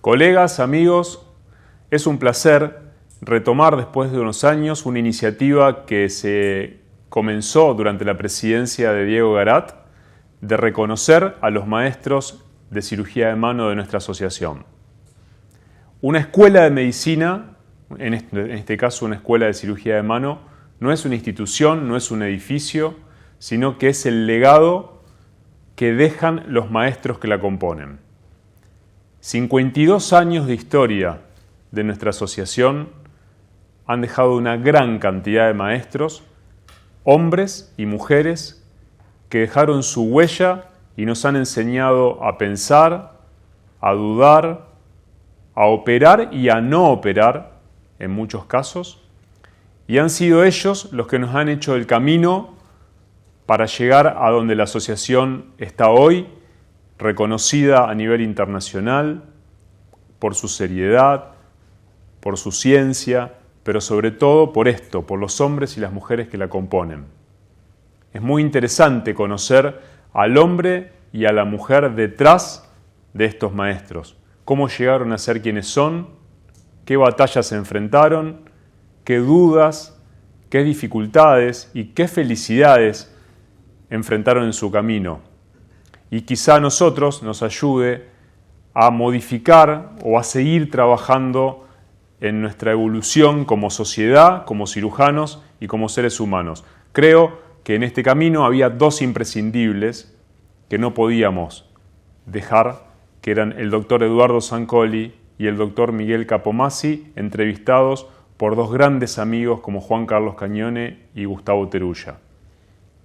Colegas, amigos, es un placer retomar después de unos años una iniciativa que se comenzó durante la presidencia de Diego Garat de reconocer a los maestros de cirugía de mano de nuestra asociación. Una escuela de medicina, en este caso una escuela de cirugía de mano, no es una institución, no es un edificio, sino que es el legado que dejan los maestros que la componen. 52 años de historia de nuestra asociación han dejado una gran cantidad de maestros, hombres y mujeres, que dejaron su huella y nos han enseñado a pensar, a dudar, a operar y a no operar, en muchos casos, y han sido ellos los que nos han hecho el camino para llegar a donde la asociación está hoy, reconocida a nivel internacional por su seriedad, por su ciencia, pero sobre todo por esto, por los hombres y las mujeres que la componen. Es muy interesante conocer al hombre y a la mujer detrás de estos maestros, cómo llegaron a ser quienes son, qué batallas se enfrentaron, qué dudas, qué dificultades y qué felicidades enfrentaron en su camino. Y quizá a nosotros nos ayude a modificar o a seguir trabajando en nuestra evolución como sociedad, como cirujanos y como seres humanos. Creo que en este camino había dos imprescindibles que no podíamos dejar, que eran el doctor Eduardo Zancoli y el doctor Miguel Capomazzi, entrevistados por dos grandes amigos como Juan Carlos Cañone y Gustavo Teruya.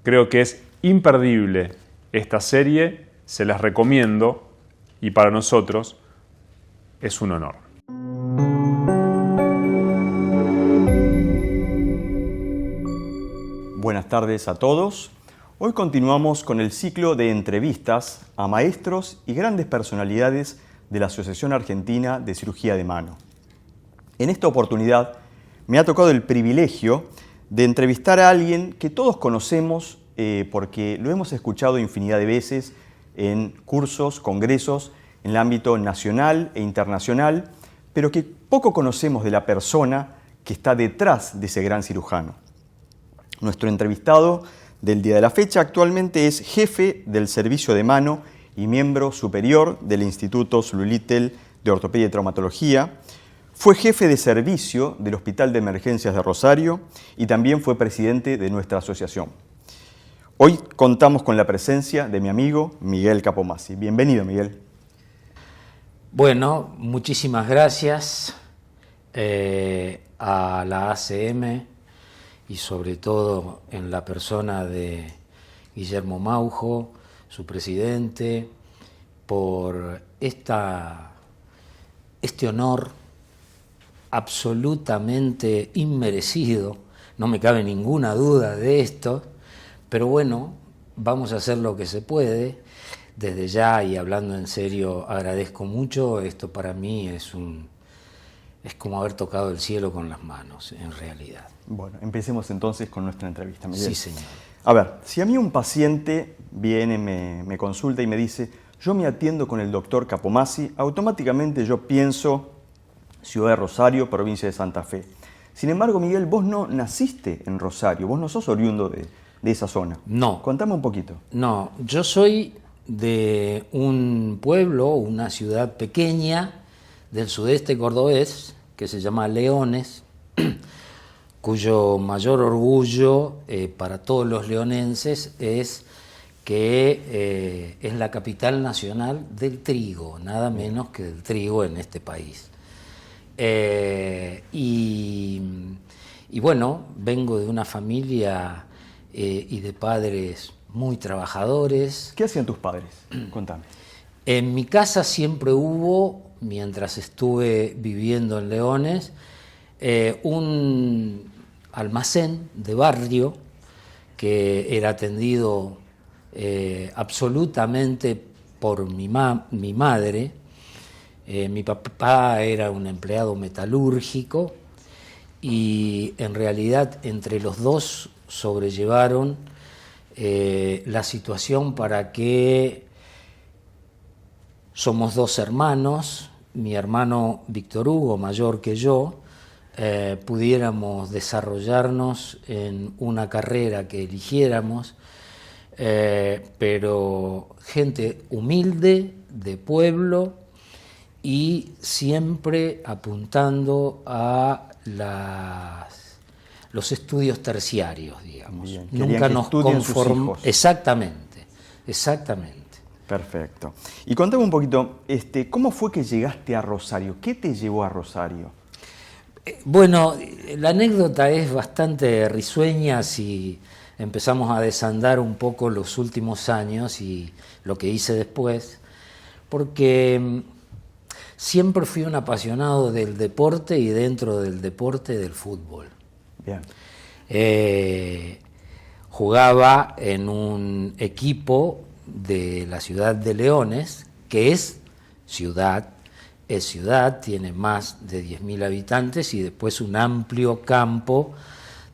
Creo que es imperdible esta serie, se las recomiendo y para nosotros es un honor. Buenas tardes a todos. Hoy continuamos con el ciclo de entrevistas a maestros y grandes personalidades de la Asociación Argentina de Cirugía de Mano. En esta oportunidad me ha tocado el privilegio de entrevistar a alguien que todos conocemos porque lo hemos escuchado infinidad de veces en cursos, congresos, en el ámbito nacional e internacional, pero que poco conocemos de la persona que está detrás de ese gran cirujano. Nuestro entrevistado del día de la fecha actualmente es jefe del servicio de mano y miembro superior del Instituto Zululitl de Ortopedia y Traumatología. Fue jefe de servicio del Hospital de Emergencias de Rosario y también fue presidente de nuestra asociación. Hoy contamos con la presencia de mi amigo Miguel Capomazzi. Bienvenido, Miguel. Bueno, muchísimas gracias a la ACM y sobre todo en la persona de Guillermo Maujo, su presidente, por este honor absolutamente inmerecido. No me cabe ninguna duda de esto. Pero bueno, vamos a hacer lo que se puede. Desde ya, y hablando en serio, agradezco mucho. Esto para mí es como haber tocado el cielo con las manos, en realidad. Bueno, empecemos entonces con nuestra entrevista, Miguel. Sí, señor. A ver, si a mí un paciente viene, me consulta y me dice, yo me atiendo con el doctor Capomazzi, automáticamente yo pienso Ciudad de Rosario, provincia de Santa Fe. Sin embargo, Miguel, vos no naciste en Rosario, vos no sos oriundo de esa zona. No. Contame un poquito. No, yo soy de un pueblo, una ciudad pequeña del sudeste cordobés, que se llama Leones, cuyo mayor orgullo para todos los leonenses es que es la capital nacional del trigo, nada menos que del trigo en este país. Y bueno, vengo de una familia y de padres muy trabajadores. ¿Qué hacían tus padres? Contame. En mi casa siempre hubo, mientras estuve viviendo en Leones, un almacén de barrio que era atendido absolutamente por mi madre. Mi papá era un empleado metalúrgico y en realidad entre los dos sobrellevaron la situación para que somos dos hermanos mi hermano Víctor Hugo, mayor que yo, pudiéramos desarrollarnos en una carrera que eligiéramos, pero gente humilde, de pueblo, y siempre apuntando a los estudios terciarios, digamos. Bien, Nunca nos conformamos. Exactamente, exactamente. Perfecto. Y contame un poquito, ¿cómo fue que llegaste a Rosario? ¿Qué te llevó a Rosario? Bueno, la anécdota es bastante risueña si empezamos a desandar un poco los últimos años y lo que hice después, porque siempre fui un apasionado del deporte y dentro del deporte del fútbol. Bien. Jugaba en un equipo de la ciudad de Leones, que es ciudad, tiene más de 10.000 habitantes y después un amplio campo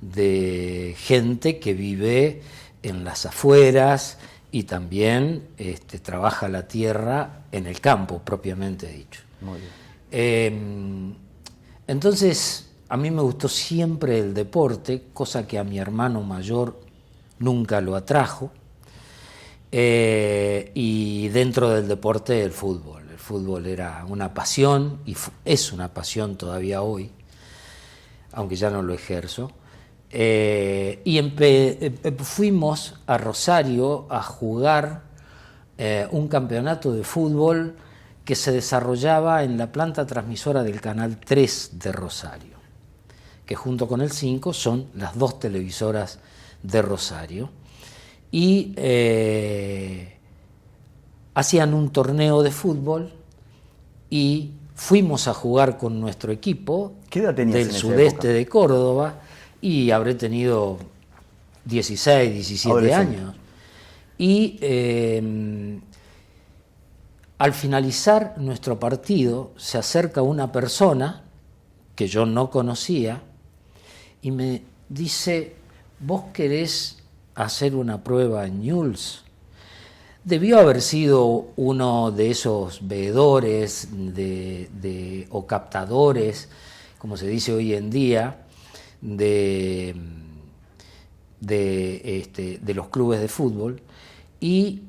de gente que vive en las afueras y también trabaja la tierra en el campo, propiamente dicho. Muy bien. Entonces, a mí me gustó siempre el deporte, cosa que a mi hermano mayor nunca lo atrajo, y dentro del deporte el fútbol. El fútbol era una pasión y es una pasión todavía hoy, aunque ya no lo ejerzo. Y fuimos a Rosario a jugar un campeonato de fútbol que se desarrollaba en la planta transmisora del Canal 3 de Rosario, que junto con el 5 son las dos televisoras de Rosario, y hacían un torneo de fútbol y fuimos a jugar con nuestro equipo. ¿Qué edad tenías del en esa sudeste época? de Córdoba, y habré tenido 16, 17 años. Y al finalizar nuestro partido se acerca una persona que yo no conocía y me dice: ¿vos querés hacer una prueba en Newell's? Debió haber sido uno de esos veedores o captadores, como se dice hoy en día, de los clubes de fútbol, y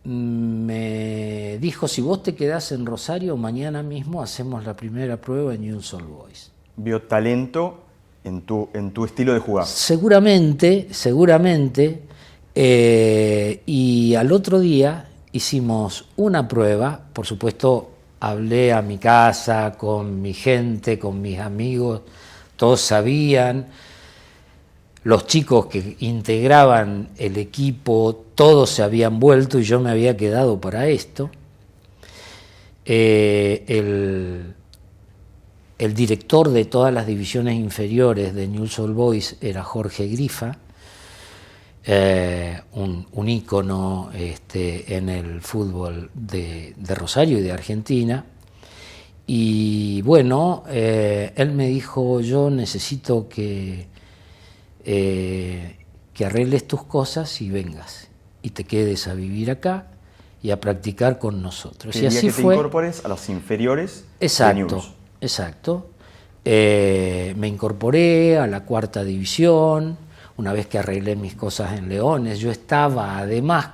me dijo: si vos te quedás en Rosario, mañana mismo hacemos la primera prueba en Newell's Old Boys. Vio talento en tu estilo de jugar. Seguramente, y al otro día hicimos una prueba. Por supuesto, hablé a mi casa, con mi gente, con mis amigos, todos sabían, los chicos que integraban el equipo, todos se habían vuelto y yo me había quedado para esto. El director de todas las divisiones inferiores de Newell's Old Boys era Jorge Grifa, un ícono en el fútbol de Rosario y de Argentina. Y bueno, él me dijo: yo necesito que arregles tus cosas y vengas y te quedes a vivir acá y a practicar con nosotros. Quería y así que te fue. incorpores a las inferiores. Exacto, de Newell's. exacto. Me incorporé a la 4ª división. Una vez que arreglé mis cosas en Leones, yo estaba además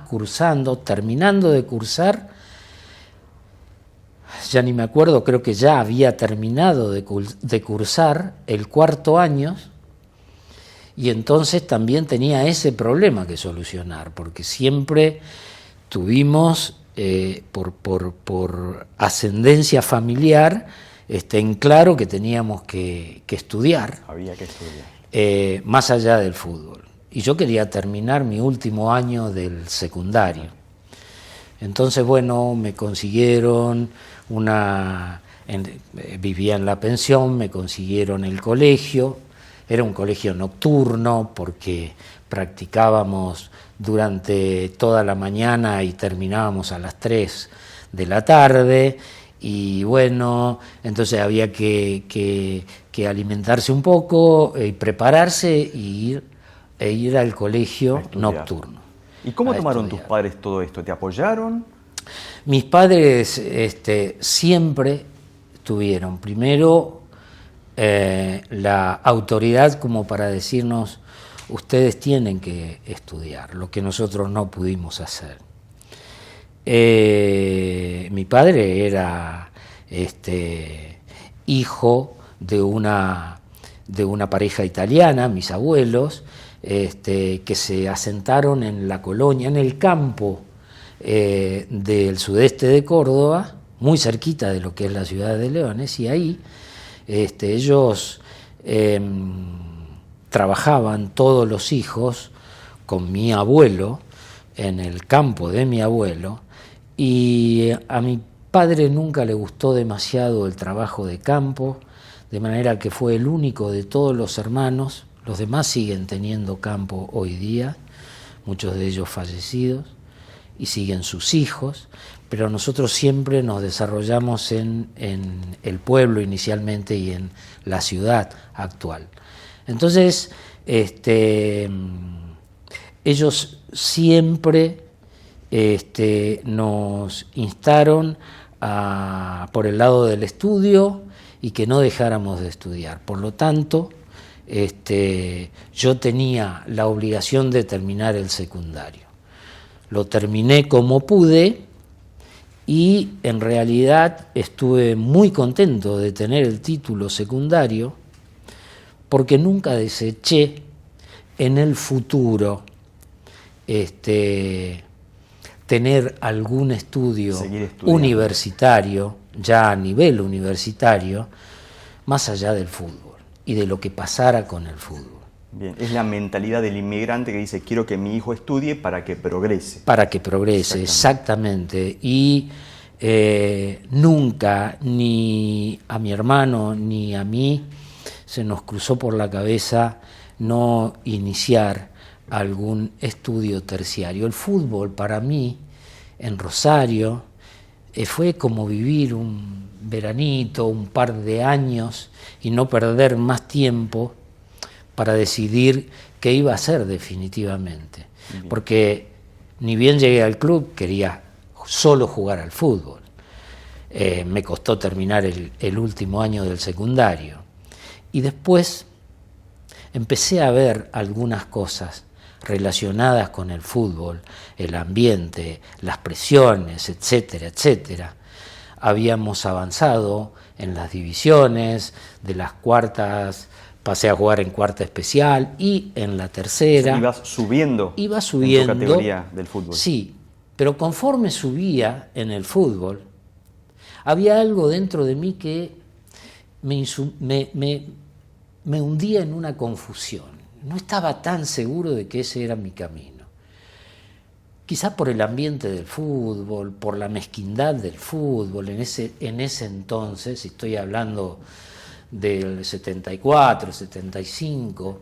terminando de cursar, ya ni me acuerdo, creo que ya había terminado de cursar el 4º año, y entonces también tenía ese problema que solucionar, porque siempre tuvimos, por ascendencia familiar, en claro que teníamos que estudiar. Había que estudiar. Más allá del fútbol. Y yo quería terminar mi último año del secundario. Entonces, bueno, me consiguieron vivía en la pensión, me consiguieron el colegio. Era un colegio nocturno porque practicábamos durante toda la mañana y terminábamos a las 3 de la tarde. Y bueno, entonces había que alimentarse un poco y prepararse e ir al colegio nocturno. ¿Y cómo tomaron tus padres todo esto? ¿Te apoyaron? Mis padres siempre tuvieron. Primero, la autoridad como para decirnos, ustedes tienen que estudiar, lo que nosotros no pudimos hacer. Mi padre era hijo de una pareja italiana, mis abuelos, que se asentaron en la colonia, en el campo del sudeste de Córdoba, muy cerquita de lo que es la ciudad de Leones, y ahí ellos trabajaban todos los hijos con mi abuelo, en el campo de mi abuelo, y a mi padre nunca le gustó demasiado el trabajo de campo, de manera que fue el único de todos los hermanos. Los demás siguen teniendo campo hoy día, muchos de ellos fallecidos, y siguen sus hijos, pero nosotros siempre nos desarrollamos en el pueblo inicialmente y en la ciudad actual. Entonces, ellos siempre nos instaron por el lado del estudio y que no dejáramos de estudiar. Por lo tanto, yo tenía la obligación de terminar el secundario. Lo terminé como pude y en realidad estuve muy contento de tener el título secundario porque nunca deseché en el futuro tener algún estudio universitario, ya a nivel universitario, más allá del fútbol y de lo que pasara con el fútbol. Bien, es la mentalidad del inmigrante que dice, quiero que mi hijo estudie para que progrese. Para que progrese, exactamente. Y nunca, ni a mi hermano ni a mí, se nos cruzó por la cabeza no iniciar algún estudio terciario. El fútbol para mí, en Rosario, fue como vivir un veranito, un par de años y no perder más tiempo para decidir qué iba a hacer definitivamente. Bien. Porque ni bien llegué al club, quería solo jugar al fútbol. Me costó terminar el último año del secundario. Y después empecé a ver algunas cosas relacionadas con el fútbol, el ambiente, las presiones, etcétera, etcétera. Habíamos avanzado en las divisiones, de las cuartas pasé a jugar en cuarta especial y en la tercera. ¿Ibas subiendo? Iba subiendo. ¿En tu categoría del fútbol? Sí, pero conforme subía en el fútbol, había algo dentro de mí que me hundía en una confusión. No estaba tan seguro de que ese era mi camino. Quizá por el ambiente del fútbol, por la mezquindad del fútbol, en ese entonces, estoy hablando del 74, 75,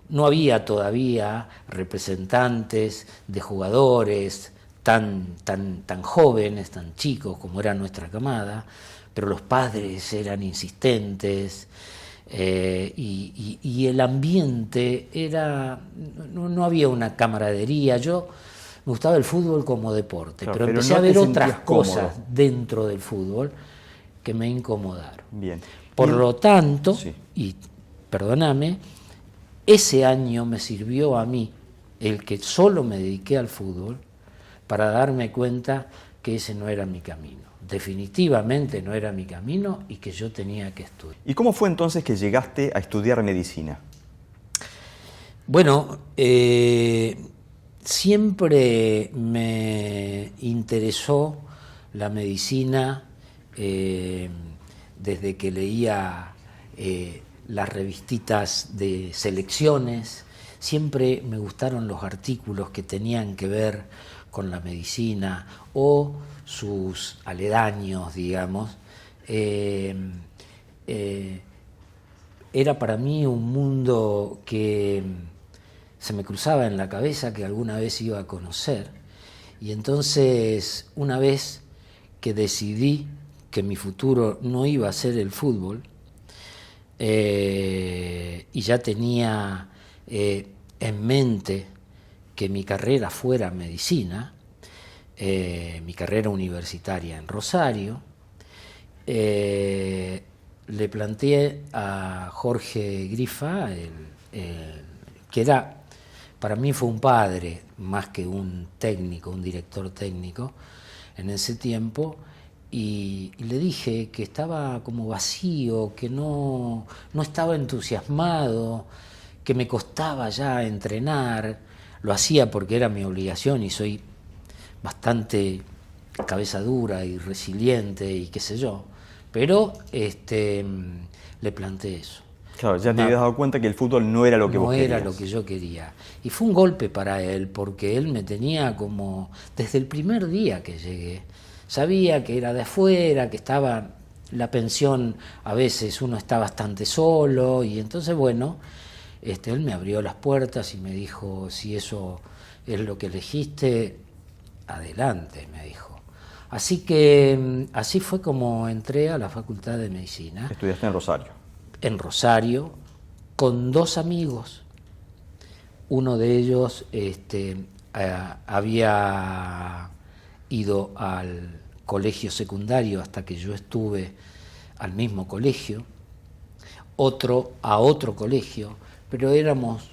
no había todavía representantes de jugadores tan jóvenes, tan chicos como era nuestra camada, pero los padres eran insistentes. Y el ambiente era, no había una camaradería. Yo me gustaba el fútbol como deporte, claro, pero empecé a ver otras cosas dentro del fútbol que me incomodaron. Bien. Por lo tanto, sí. Y perdóname, ese año me sirvió a mí, el que solo me dediqué al fútbol, para darme cuenta que ese no era mi camino. Definitivamente no era mi camino y que yo tenía que estudiar. ¿Y cómo fue entonces que llegaste a estudiar medicina? Bueno, siempre me interesó la medicina desde que leía las revistitas de selecciones. Siempre me gustaron los artículos que tenían que ver con la medicina o sus aledaños, digamos. Era para mí un mundo que se me cruzaba en la cabeza, que alguna vez iba a conocer. Y entonces, una vez que decidí que mi futuro no iba a ser el fútbol, y ya tenía en mente que mi carrera fuera medicina, mi carrera universitaria en Rosario, le planteé a Jorge Grifa, que era, para mí fue un padre más que un técnico, un director técnico en ese tiempo, y le dije que estaba como vacío, que no estaba entusiasmado, que me costaba ya entrenar. Lo hacía porque era mi obligación y soy bastante cabeza dura y resiliente y qué sé yo, pero le planteé eso. Claro, ya te habías dado cuenta que el fútbol no era lo que vos querías. No era lo que yo quería. Y fue un golpe para él, porque él me tenía como, desde el primer día que llegué, sabía que era de afuera, que estaba la pensión, a veces uno está bastante solo, y entonces bueno, él me abrió las puertas y me dijo, si eso es lo que elegiste, adelante, me dijo. Así que así fue como entré a la Facultad de Medicina. Estudiaste en Rosario. En Rosario, con 2 amigos. Uno de ellos había ido al colegio secundario hasta que yo estuve al mismo colegio, otro a otro colegio, pero éramos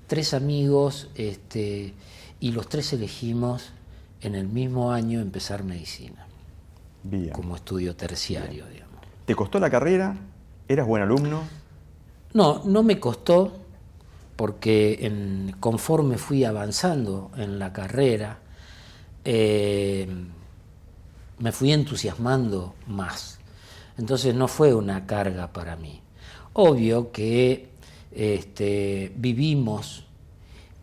3 amigos y los 3 elegimos en el mismo año empezar medicina. Bien. Como estudio terciario, digamos. ¿Te costó la carrera? ¿Eras buen alumno? No me costó, porque conforme fui avanzando en la carrera, me fui entusiasmando más. Entonces no fue una carga para mí. Obvio que vivimos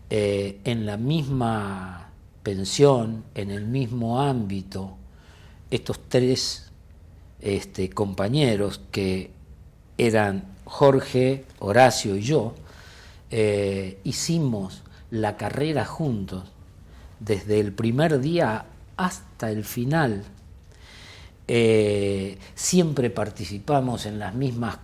en la misma pensión, en el mismo ámbito, estos 3 compañeros que eran Jorge, Horacio y yo, hicimos la carrera juntos desde el primer día hasta el final. Siempre participamos en las mismas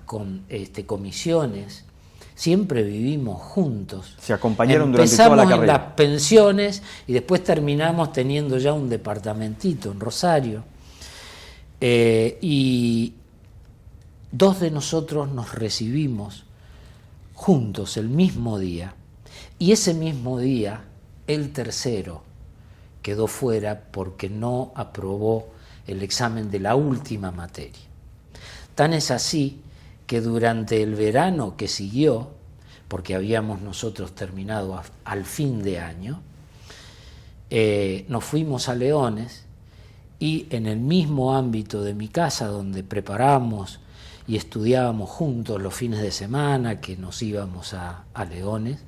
comisiones, siempre vivimos juntos. Se acompañaron durante toda la carrera. Empezamos en las pensiones y después terminamos teniendo ya un departamentito en Rosario. Y 2 de nosotros nos recibimos juntos el mismo día, y ese mismo día el tercero quedó fuera porque no aprobó el examen de la última materia. Tan es así que durante el verano que siguió, porque habíamos nosotros terminado al fin de año, nos fuimos a Leones, y en el mismo ámbito de mi casa, donde preparamos y estudiábamos juntos los fines de semana que nos íbamos a Leones,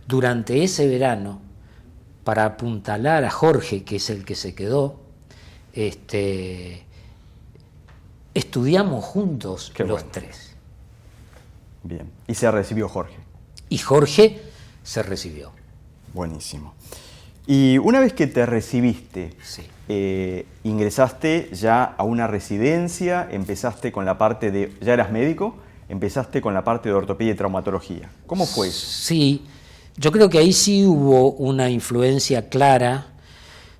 durante ese verano, para apuntalar a Jorge, que es el que se quedó, estudiamos juntos. Qué los bueno. 3. Bien. Y se recibió Jorge. Y Jorge se recibió. Buenísimo. Y una vez que te recibiste, sí. Ingresaste ya a una residencia, empezaste con la parte de... ¿Ya eras médico? Empezaste con la parte de ortopedia y traumatología. ¿Cómo fue eso? Sí, yo creo que ahí sí hubo una influencia clara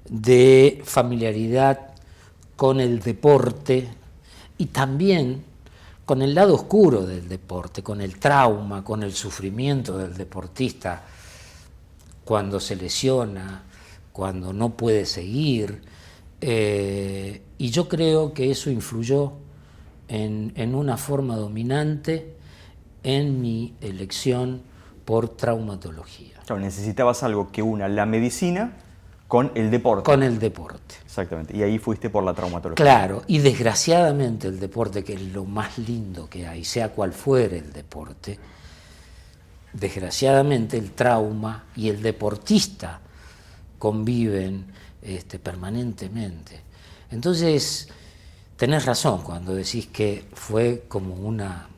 de familiaridad con el deporte y también con el lado oscuro del deporte, con el trauma, con el sufrimiento del deportista cuando se lesiona, cuando no puede seguir, y yo creo que eso influyó en una forma dominante en mi elección por traumatología. Claro, necesitabas algo que una la medicina con el deporte. Con el deporte. Exactamente, y ahí fuiste por la traumatología. Claro, y desgraciadamente el deporte, que es lo más lindo que hay, sea cual fuere el deporte, desgraciadamente el trauma y el deportista conviven permanentemente. Entonces, tenés razón cuando decís que fue como una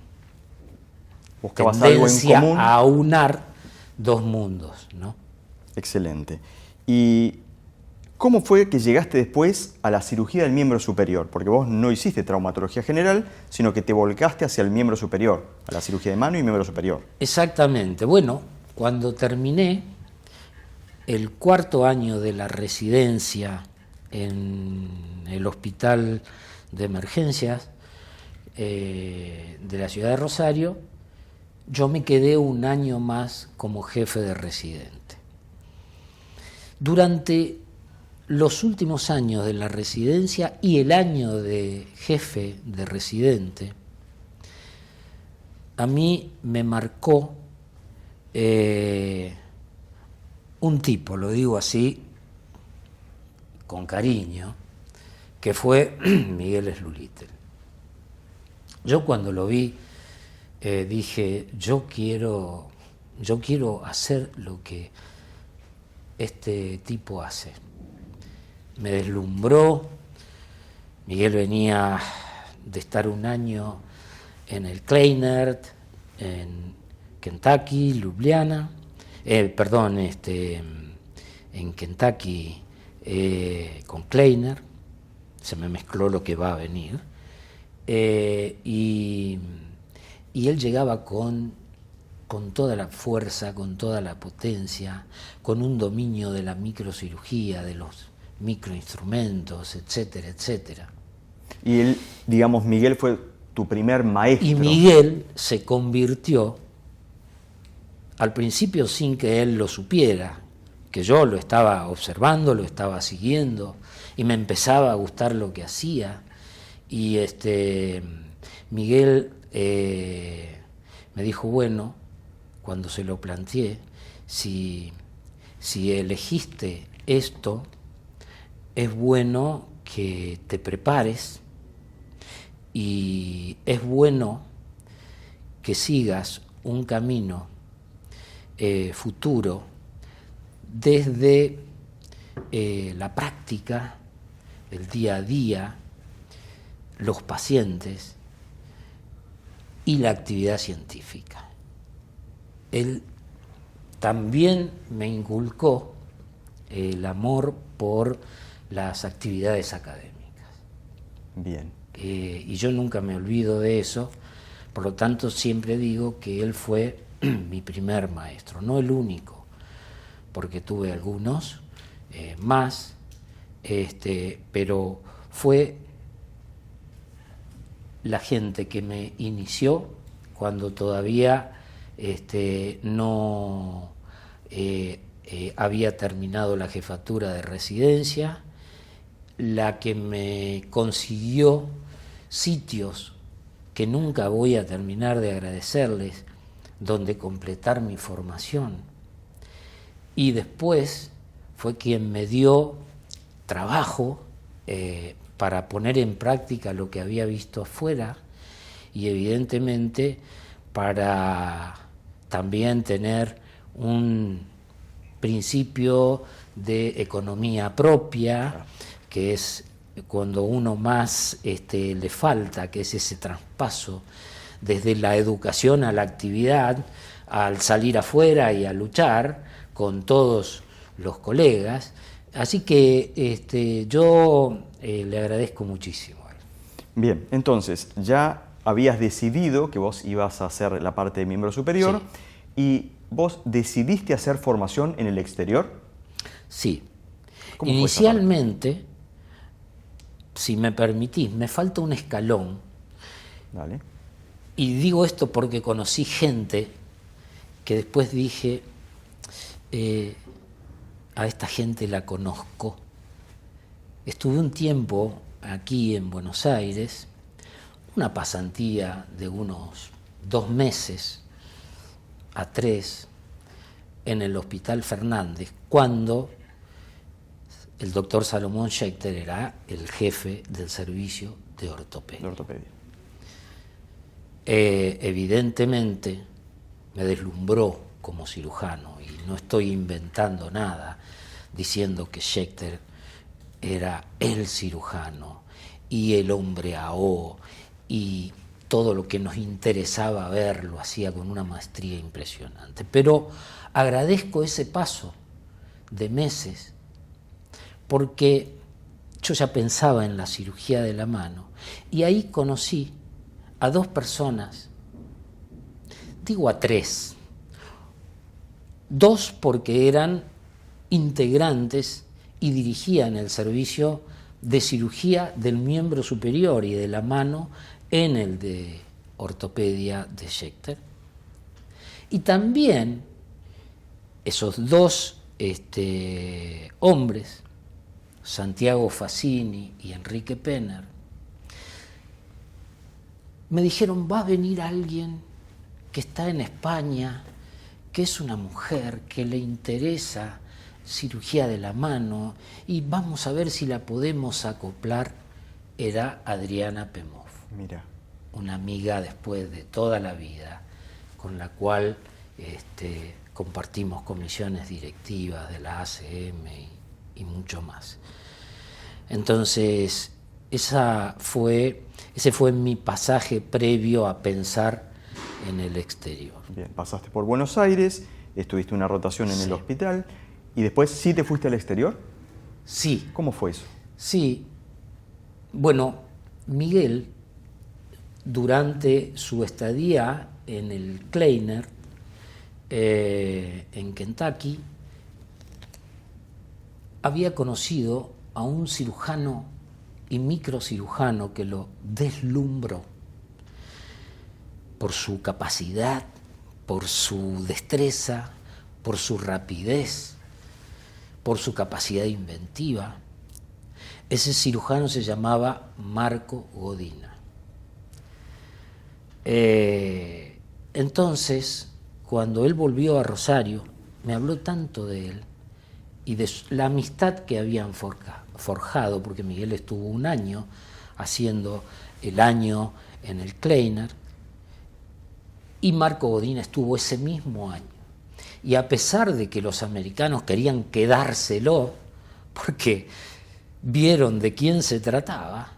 buscabas tendencia algo en común. A aunar 2 mundos, ¿no? Excelente. ¿Y cómo fue que llegaste después a la cirugía del miembro superior? Porque vos no hiciste traumatología general, sino que te volcaste hacia el miembro superior, a la cirugía de mano y miembro superior. Exactamente. Bueno, cuando terminé el 4º año de la residencia en el Hospital de emergencias de la ciudad de Rosario, yo me quedé un año más como jefe de residente. Durante los últimos años de la residencia y el año de jefe de residente, a mí me marcó un tipo, lo digo así con cariño, que fue Miguel Slulittle. Yo cuando lo vi dije, yo quiero hacer lo que este tipo hace. Me deslumbró. Miguel venía de estar un año en el Kleinert, en Kentucky, Ljubljana, en Kentucky con Kleiner, se me mezcló lo que va a venir, y él llegaba con toda la fuerza, con toda la potencia, con un dominio de la microcirugía, de los microinstrumentos, etcétera, etcétera. Y él, digamos, Miguel fue tu primer maestro. Y Miguel se convirtió, al principio sin que él lo supiera, que yo lo estaba observando, lo estaba siguiendo, y me empezaba a gustar lo que hacía. Y Miguel me dijo, bueno, cuando se lo planteé, si elegiste esto, es bueno que te prepares y es bueno que sigas un camino futuro desde la práctica, el día a día, los pacientes y la actividad científica. Él también me inculcó el amor por las actividades académicas. Bien. Y yo nunca me olvido de eso, por lo tanto siempre digo que él fue mi primer maestro, no el único, porque tuve algunos más, pero fue la gente que me inició cuando todavía no había terminado la jefatura de residencia, la que me consiguió sitios que nunca voy a terminar de agradecerles, donde completar mi formación. Y después fue quien me dio trabajo para poner en práctica lo que había visto afuera y evidentemente para también tener un principio de economía propia, que es cuando uno más le falta, que es ese traspaso desde la educación a la actividad, al salir afuera y a luchar con todos los colegas. Así que yo le agradezco muchísimo. Bien, entonces ya habías decidido que vos ibas a hacer la parte de miembro superior, sí, y vos decidiste hacer formación en el exterior. Sí. ¿Cómo Inicialmente, si me permitís, me falta un escalón. Dale. Y digo esto porque conocí gente que después dije, a esta gente la conozco. Estuve un tiempo aquí en Buenos Aires, una pasantía de unos 2 meses a 3 en el Hospital Fernández, cuando el doctor Salomón Schechter era el jefe del servicio de ortopedia. Evidentemente me deslumbró como cirujano, y no estoy inventando nada diciendo que Schechter era el cirujano y el hombre AO, y todo lo que nos interesaba ver lo hacía con una maestría impresionante. Pero agradezco ese paso de meses, porque yo ya pensaba en la cirugía de la mano, y ahí conocí a 2 personas, digo a 3, 2 porque eran integrantes y dirigían el servicio de cirugía del miembro superior y de la mano en el de ortopedia de Schechter. Y también esos dos hombres, Santiago Fassini y Enrique Penner, me dijeron, va a venir alguien que está en España, que es una mujer que le interesa cirugía de la mano y vamos a ver si la podemos acoplar. Era Adriana Pemov. Mira. Una amiga después de toda la vida, con la cual compartimos comisiones directivas de la ACM y mucho más. Entonces, ese fue mi pasaje previo a pensar en el exterior. Bien, pasaste por Buenos Aires, estuviste una rotación en el hospital y después sí te fuiste al exterior. Sí. ¿Cómo fue eso? Sí. Bueno, Miguel, durante su estadía en el Kleiner, en Kentucky, había conocido a un cirujano y microcirujano que lo deslumbró por su capacidad, por su destreza, por su rapidez, por su capacidad inventiva. Ese cirujano se llamaba Marco Godina. Entonces, cuando él volvió a Rosario, me habló tanto de él y de la amistad que habían forjado, porque Miguel estuvo un año haciendo el año en el Kleiner, y Marco Godina estuvo ese mismo año. Y a pesar de que los americanos querían quedárselo, porque vieron de quién se trataba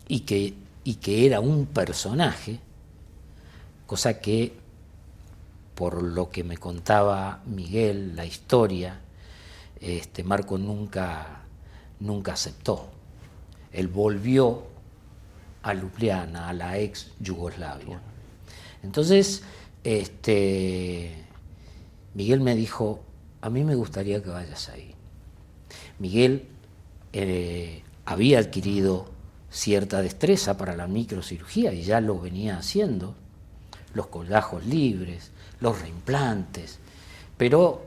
y que era un personaje, cosa que, por lo que me contaba Miguel, la historia, Marco nunca aceptó. Él volvió a Ljubljana, a la ex Yugoslavia. Entonces, Miguel me dijo, a mí me gustaría que vayas ahí. Miguel había adquirido cierta destreza para la microcirugía y ya lo venía haciendo, los colgajos libres, los reimplantes, pero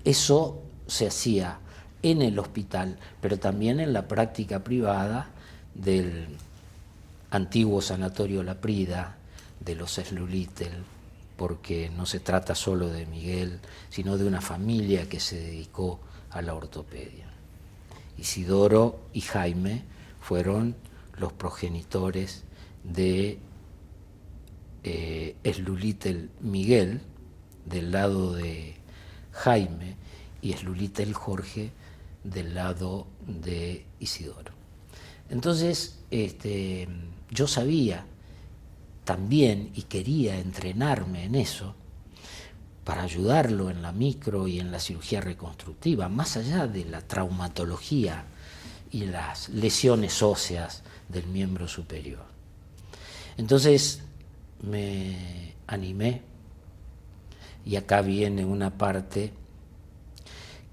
eso se hacía en el hospital, pero también en la práctica privada del antiguo Sanatorio La Prida, de los Slulitel, porque no se trata solo de Miguel, sino de una familia que se dedicó a la ortopedia. Isidoro y Jaime fueron los progenitores de Slulitel Miguel, del lado de Jaime, y Slulitel Jorge, del lado de Isidoro. Entonces, yo sabía también y quería entrenarme en eso para ayudarlo en la micro y en la cirugía reconstructiva, más allá de la traumatología y las lesiones óseas del miembro superior. Entonces me animé, y acá viene una parte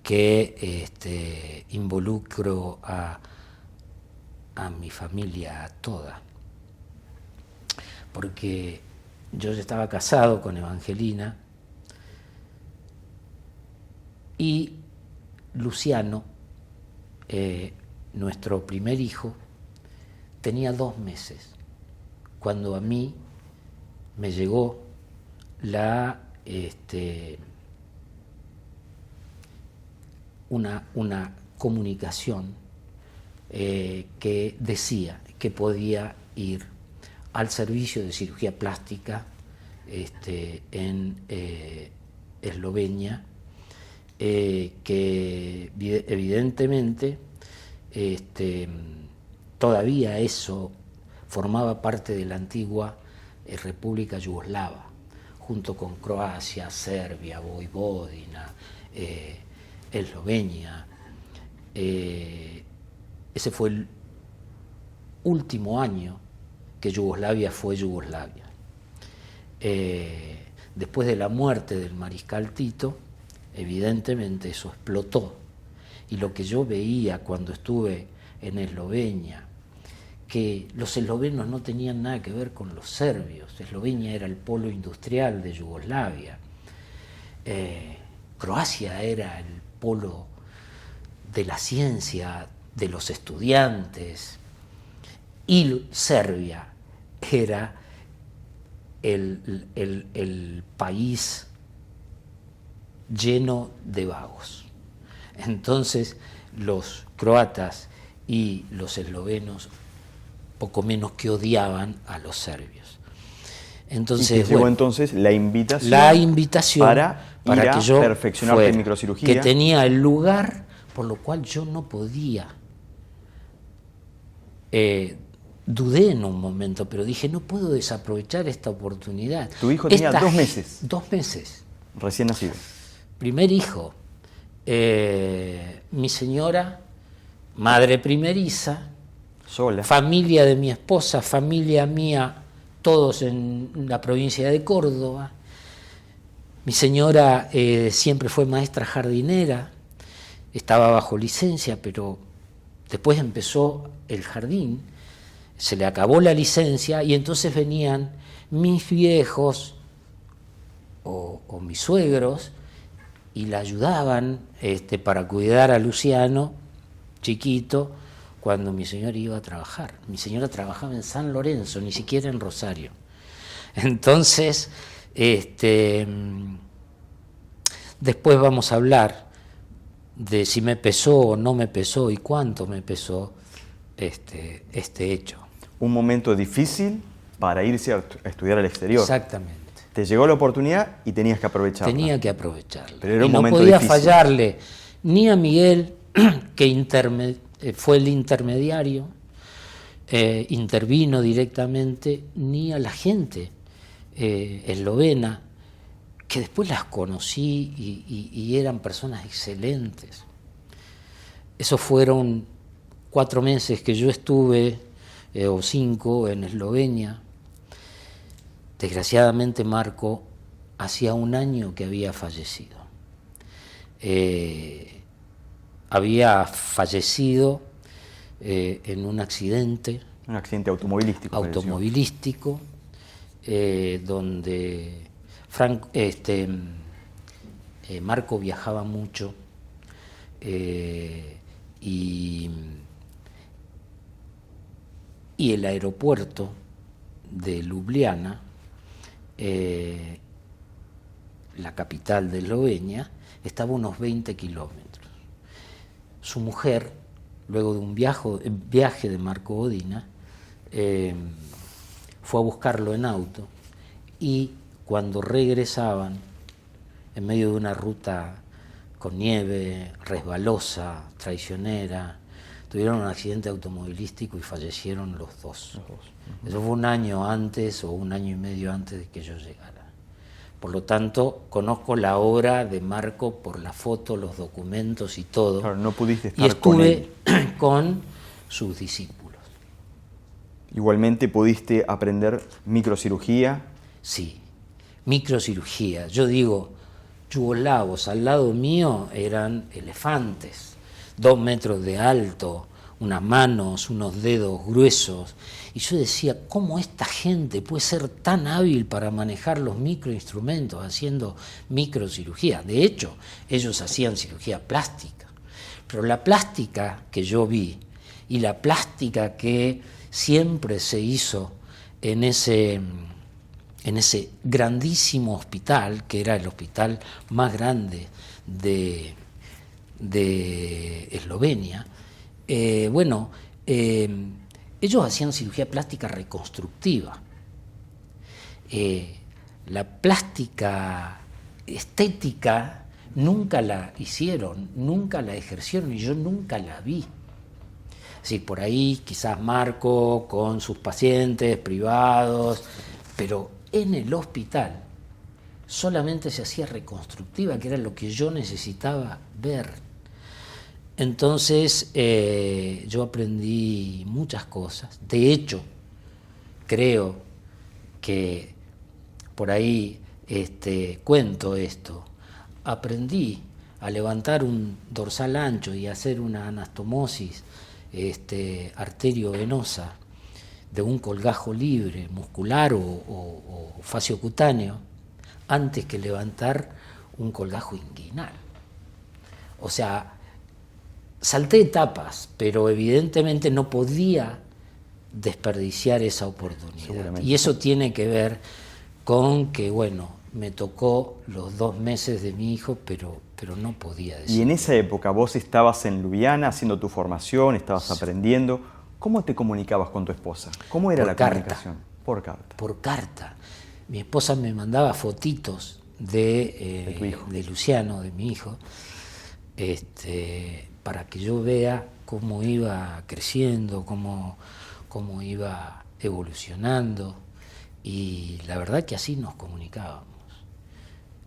que involucro a mi familia toda, porque yo ya estaba casado con Evangelina y Luciano, nuestro primer hijo, tenía 2 meses cuando a mí me llegó una comunicación que decía que podía ir al servicio de cirugía plástica en Eslovenia, que evidentemente todavía eso formaba parte de la antigua República Yugoslava, junto con Croacia, Serbia, Voivodina, Eslovenia. Ese fue el último año que Yugoslavia fue Yugoslavia. Después de la muerte del mariscal Tito, evidentemente eso explotó y lo que yo veía cuando estuve en Eslovenia, que los eslovenos no tenían nada que ver con los serbios. Eslovenia era el polo industrial de Yugoslavia. Croacia era el polo de la ciencia, de los estudiantes, y Serbia era el país lleno de vagos. Entonces los croatas y los eslovenos poco menos que odiaban a los serbios. Entonces, y te llegó entonces la invitación para que yo perfeccionarte fuera, en microcirugía. que tenía el lugar, por lo cual yo no podía. Dudé en un momento, pero dije, no puedo desaprovechar esta oportunidad. Tu hijo tenía 2 meses. 2 meses. Recién nacido. Primer hijo. Mi señora, madre primeriza, Sola. familia de mi esposa, familia mía, todos en la provincia de Córdoba. Mi señora siempre fue maestra jardinera, estaba bajo licencia, pero después empezó el jardín, se le acabó la licencia y entonces venían mis viejos o mis suegros y la ayudaban para cuidar a Luciano, chiquito, cuando mi señora iba a trabajar. Mi señora trabajaba en San Lorenzo, ni siquiera en Rosario. Entonces, después vamos a hablar de si me pesó o no me pesó y cuánto me pesó este hecho. Un momento difícil para irse a estudiar al exterior. Exactamente. Te llegó la oportunidad y tenías que aprovecharla. Tenía que aprovecharla. Pero era un y no momento podía difícil. fallarle ni a Miguel, que fue el intermediario, intervino directamente, ni a la gente eslovena, que después las conocí y eran personas excelentes. Esos fueron 4 meses que yo estuve, o 5, en Eslovenia. Desgraciadamente Marco hacía 1 año que había fallecido. Había fallecido en un accidente. Un accidente automovilístico. Donde Marco viajaba mucho y el aeropuerto de Ljubljana, la capital de Eslovenia, estaba a unos 20 kilómetros. Su mujer, luego de un viaje de Marco Bodina, fue a buscarlo en auto y cuando regresaban, en medio de una ruta con nieve, resbalosa, traicionera, tuvieron un accidente automovilístico y fallecieron los dos. Eso fue 1 año antes o 1 año y medio antes de que yo llegara. Por lo tanto, conozco la obra de Marco por la foto, los documentos y todo. Claro, no pudiste estar y estuve con él. con sus discípulos. Igualmente pudiste aprender microcirugía. Sí, microcirugía. Yo digo, yugoslavos al lado mío eran elefantes, 2 metros de alto, unas manos, unos dedos gruesos. Y yo decía, ¿cómo esta gente puede ser tan hábil para manejar los microinstrumentos haciendo microcirugía? De hecho, ellos hacían cirugía plástica. Pero la plástica que yo vi y la plástica que siempre se hizo en ese grandísimo hospital, que era el hospital más grande de Eslovenia, ellos hacían cirugía plástica reconstructiva. La plástica estética nunca la hicieron, nunca la ejercieron y yo nunca la vi. Sí, por ahí quizás Marco con sus pacientes privados, pero en el hospital solamente se hacía reconstructiva, que era lo que yo necesitaba ver. Entonces yo aprendí muchas cosas. De hecho, creo que por ahí cuento esto. Aprendí a levantar un dorsal ancho y hacer una anastomosis arteriovenosa de un colgajo libre, muscular o faciocutáneo, antes que levantar un colgajo inguinal. O sea, salté etapas, pero evidentemente no podía desperdiciar esa oportunidad. Y eso tiene que ver con que, bueno, me tocó los 2 meses de mi hijo, pero no podía decir. Y en esa época vos estabas en Ljubljana haciendo tu formación, estabas aprendiendo. ¿Cómo te comunicabas con tu esposa? ¿Cómo era la comunicación? Por carta. Por carta. Mi esposa me mandaba fotitos de tu hijo, de Luciano, de mi hijo, para que yo vea cómo iba creciendo, cómo iba evolucionando, y la verdad que así nos comunicábamos.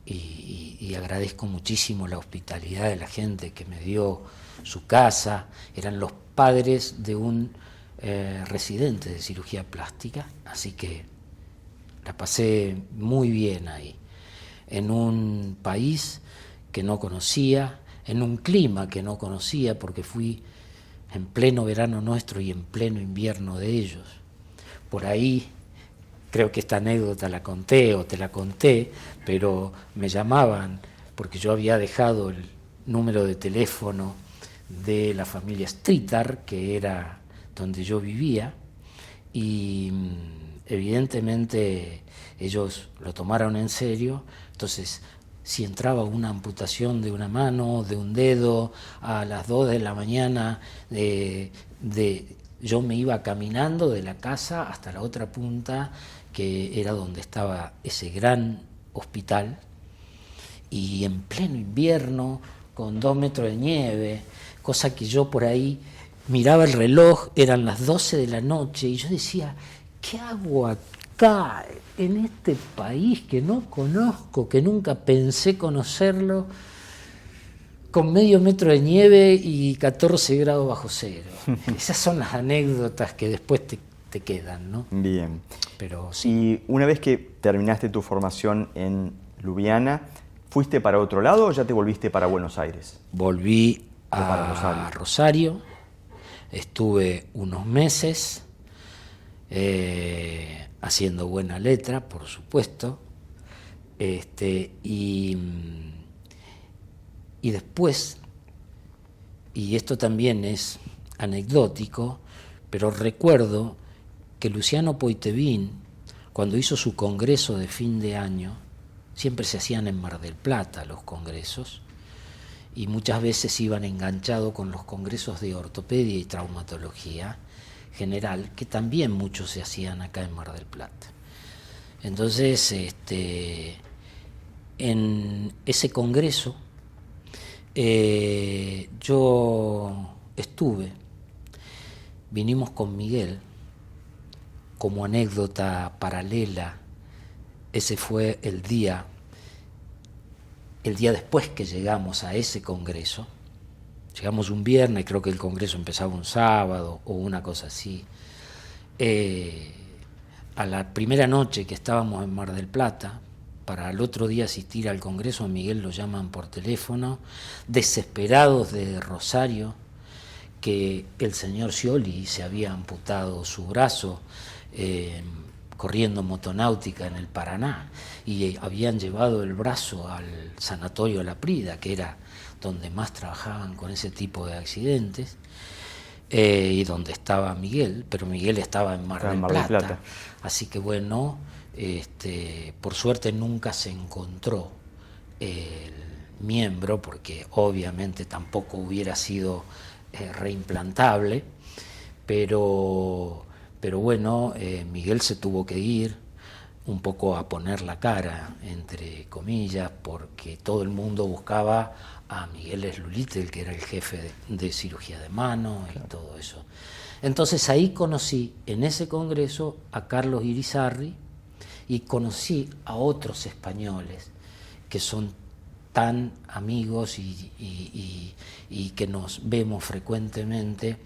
Y agradezco muchísimo la hospitalidad de la gente que me dio su casa. Eran los padres de un residente de cirugía plástica, así que la pasé muy bien ahí, en un país que no conocía, en un clima que no conocía, porque fui en pleno verano nuestro y en pleno invierno de ellos. Por ahí, creo que esta anécdota la conté o te la conté, pero me llamaban porque yo había dejado el número de teléfono de la familia Stritar, que era donde yo vivía, y evidentemente ellos lo tomaron en serio. Entonces, si entraba una amputación de una mano, de un dedo, a las 2 de la mañana, yo me iba caminando de la casa hasta la otra punta, que era donde estaba ese gran hospital, y en pleno invierno, con 2 metros de nieve, cosa que yo por ahí miraba el reloj, eran las 12 de la noche, y yo decía, ¿qué hago acá, en este país que no conozco, que nunca pensé conocerlo, con medio metro de nieve y 14 grados bajo cero? Esas son las anécdotas que después te quedan, ¿no? Bien. Pero sí. Y una vez que terminaste tu formación en Ljubljana, ¿fuiste para otro lado o ya te volviste para Buenos Aires? Volví para Rosario, estuve unos meses haciendo buena letra, por supuesto, y después, y esto también es anecdótico, pero recuerdo que Luciano Poitevin, cuando hizo su congreso de fin de año, siempre se hacían en Mar del Plata los congresos, y muchas veces iban enganchados con los congresos de ortopedia y traumatología general, que también muchos se hacían acá en Mar del Plata. Entonces, en ese congreso yo estuve, vinimos con Miguel, como anécdota paralela, ese fue el día después que llegamos a ese congreso. Llegamos un viernes, creo que el congreso empezaba un sábado o una cosa así. A la primera noche que estábamos en Mar del Plata, para el otro día asistir al congreso, a Miguel lo llaman por teléfono, desesperados de Rosario, que el señor Scioli se había amputado su brazo corriendo motonáutica en el Paraná, y habían llevado el brazo al sanatorio La Prida, que era donde más trabajaban con ese tipo de accidentes, y donde estaba Miguel, pero Miguel estaba en Mar del Plata. Así que bueno, por suerte nunca se encontró el miembro, porque obviamente tampoco hubiera sido reimplantable, pero bueno, Miguel se tuvo que ir un poco a poner la cara, entre comillas, porque todo el mundo buscaba a Miguel Slulitel, que era el jefe de cirugía de mano y todo eso. Entonces ahí conocí, en ese congreso, a Carlos Irizarry, y conocí a otros españoles que son tan amigos y que nos vemos frecuentemente,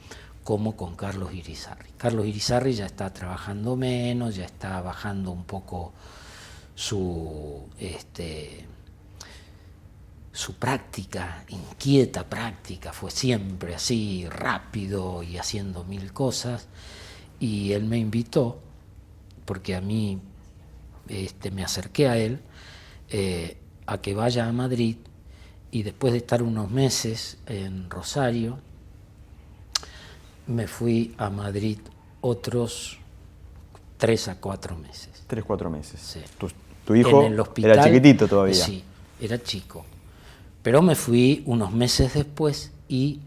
como con Carlos Irizarry. Carlos Irizarry ya está trabajando menos, ya está bajando un poco su su práctica, inquieta práctica, fue siempre así, rápido y haciendo mil cosas. Y él me invitó, porque a mí me acerqué a él, a que vaya a Madrid, y después de estar unos meses en Rosario, me fui a Madrid otros 3 a 4 meses. 3, 4 meses. Sí. Tu hijo En el hospital, era chiquitito todavía. Sí, era chico. Pero me fui unos meses después y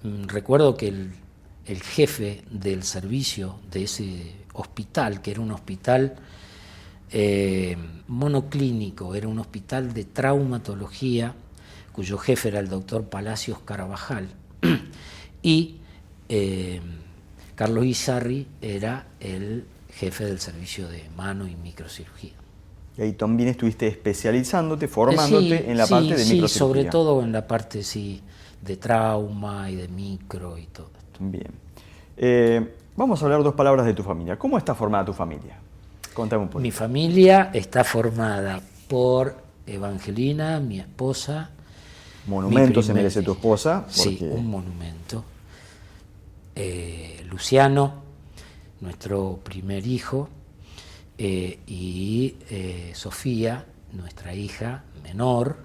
recuerdo que el jefe del servicio de ese hospital, que era un hospital monoclínico, era un hospital de traumatología, cuyo jefe era el doctor Palacios Carabajal, y Carlos Izarri era el jefe del servicio de mano y microcirugía. Y ahí también estuviste especializándote, formándote en la parte de microcirugía. Sí, sobre todo en la parte de trauma y de micro y todo esto. Bien. Vamos a hablar 2 palabras de tu familia. ¿Cómo está formada tu familia? Contame un poco. Mi familia está formada por Evangelina, mi esposa. Monumento se merece tu esposa. Porque... Sí, un monumento. Luciano, nuestro primer hijo, y Sofía, nuestra hija menor.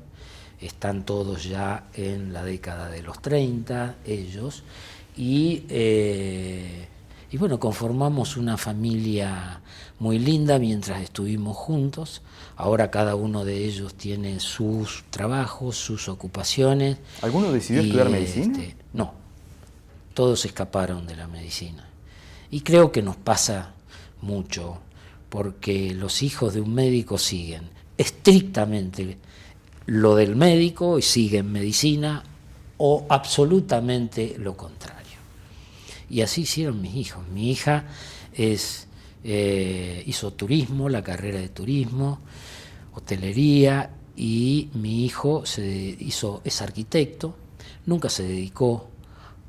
Están todos ya en la década de los 30, ellos. Y bueno, conformamos una familia muy linda mientras estuvimos juntos. Ahora cada uno de ellos tiene sus trabajos, sus ocupaciones. ¿Alguno decidió estudiar medicina? No, todos escaparon de la medicina. Y creo que nos pasa mucho, porque los hijos de un médico siguen estrictamente lo del médico y siguen medicina, o absolutamente lo contrario. Y así hicieron mis hijos. Mi hija hizo turismo, la carrera de turismo, hotelería, y mi hijo es arquitecto. Nunca se dedicó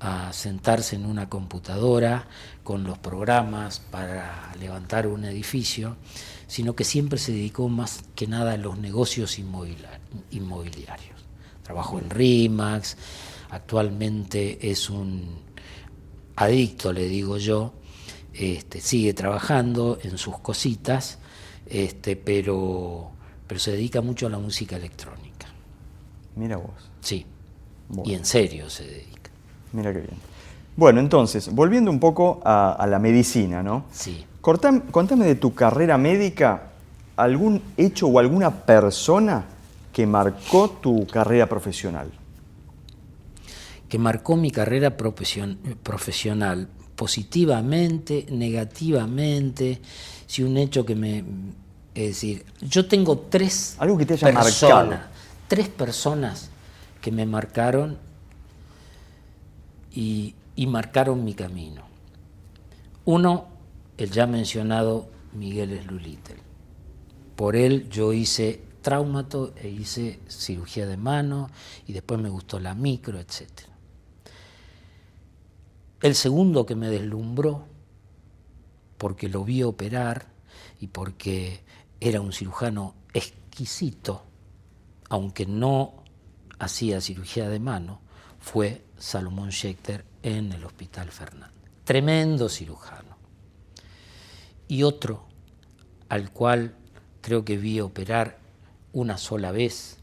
a sentarse en una computadora con los programas para levantar un edificio, sino que siempre se dedicó más que nada a los negocios inmobiliarios. Trabajó en RIMAX, actualmente es un adicto, le digo yo, sigue trabajando en sus cositas, pero se dedica mucho a la música electrónica. Mira vos. Sí, bueno. Y en serio se dedica. Mira qué bien. Bueno, entonces, volviendo un poco a la medicina, ¿no? Sí. Contame de tu carrera médica, algún hecho o alguna persona que marcó tu carrera profesional. Que marcó mi carrera profesional positivamente, negativamente, si un hecho que es decir, yo tengo 3 algo que te haya marcado. 3 personas que me marcaron y marcaron mi camino. Uno, el ya mencionado Miguel Slulittel. Por él yo hice traumato e hice cirugía de mano, y después me gustó la micro, etc. El segundo que me deslumbró, porque lo vi operar y porque era un cirujano exquisito, aunque no hacía cirugía de mano, fue Salomón Schechter en el Hospital Fernández. Tremendo cirujano. Y otro, al cual creo que vi operar una sola vez,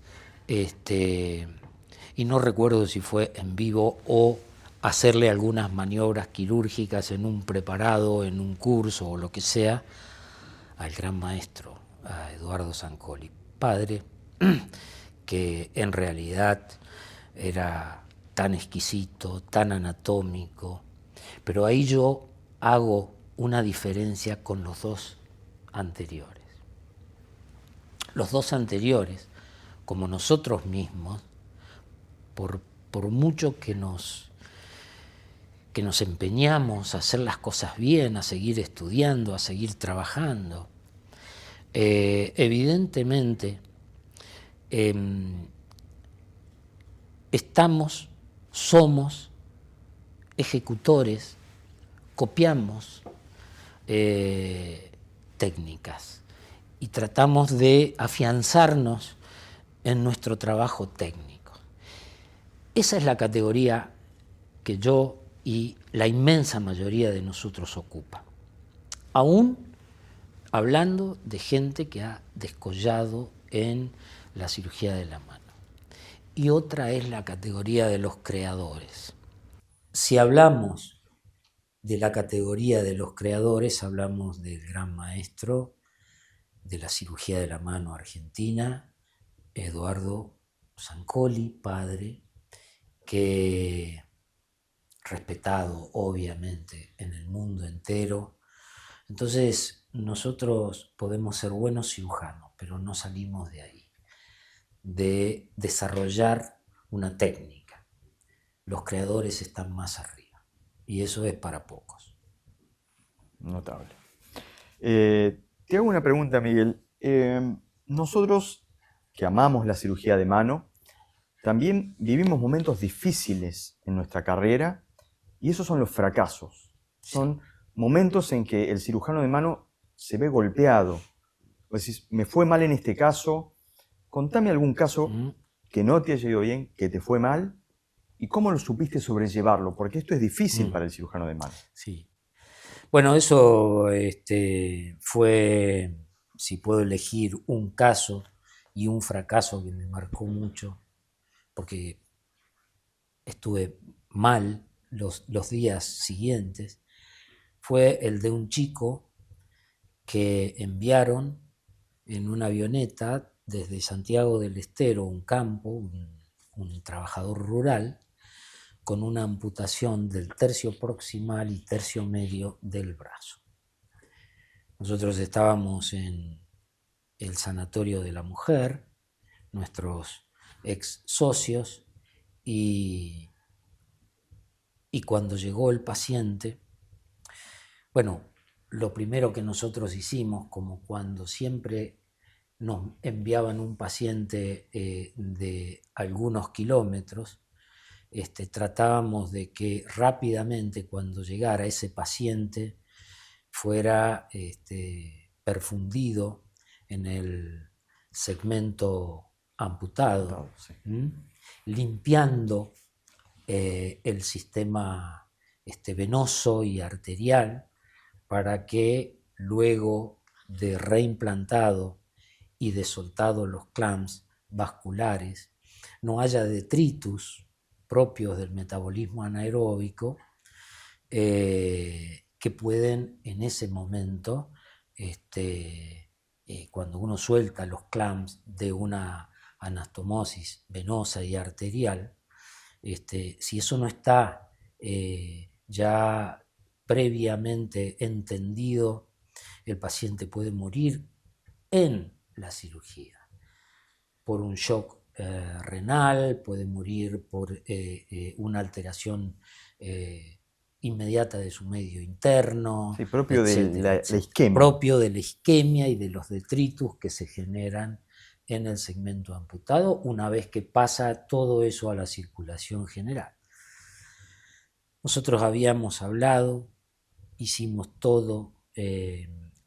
y no recuerdo si fue en vivo o hacerle algunas maniobras quirúrgicas en un preparado, en un curso o lo que sea, al gran maestro, a Eduardo Zancoli, padre, que en realidad era tan exquisito, tan anatómico, pero ahí yo hago una diferencia con los 2 anteriores. Los 2 anteriores, como nosotros mismos, por mucho que nos empeñamos a hacer las cosas bien, a seguir estudiando, a seguir trabajando, evidentemente somos ejecutores, copiamos técnicas y tratamos de afianzarnos en nuestro trabajo técnico. Esa es la categoría que yo y la inmensa mayoría de nosotros ocupa. Aún hablando de gente que ha descollado en la cirugía de la mano. Y otra es la categoría de los creadores. Si hablamos de la categoría de los creadores, hablamos del gran maestro de la cirugía de la mano argentina, Eduardo Zancoli, padre, que respetado obviamente en el mundo entero. Entonces nosotros podemos ser buenos cirujanos, pero no salimos de ahí, de desarrollar una técnica. Los creadores están más arriba y eso es para pocos. Notable. Te hago una pregunta, Miguel. Nosotros que amamos la cirugía de mano, también vivimos momentos difíciles en nuestra carrera y esos son los fracasos. Son momentos en que el cirujano de mano se ve golpeado. O decís, me fue mal en este caso. Contame algún caso que no te haya ido bien, que te fue mal, y cómo lo supiste sobrellevarlo, porque esto es difícil para el cirujano de mano. Sí. Bueno, eso fue, si puedo elegir un caso y un fracaso que me marcó mucho, porque estuve mal los días siguientes, fue el de un chico que enviaron en una avioneta desde Santiago del Estero, un campo, un trabajador rural, con una amputación del tercio proximal y tercio medio del brazo. Nosotros estábamos en el Sanatorio de la Mujer, nuestros ex socios, y cuando llegó el paciente, bueno, lo primero que nosotros hicimos, como cuando siempre nos enviaban un paciente de algunos kilómetros, tratábamos de que rápidamente cuando llegara ese paciente fuera perfundido en el segmento amputado, limpiando el sistema venoso y arterial para que luego de reimplantado y de soltado los clamps vasculares no haya detritus propios del metabolismo anaeróbico que pueden en ese momento, cuando uno suelta los clamps de una anastomosis venosa y arterial, si eso no está ya previamente entendido, el paciente puede morir en la cirugía por un shock renal, puede morir por una alteración inmediata de su medio interno, sí, propio etcétera, de la isquemia. Propio de la isquemia y de los detritus que se generan en el segmento amputado una vez que pasa todo eso a la circulación general. Nosotros habíamos hablado, hicimos todo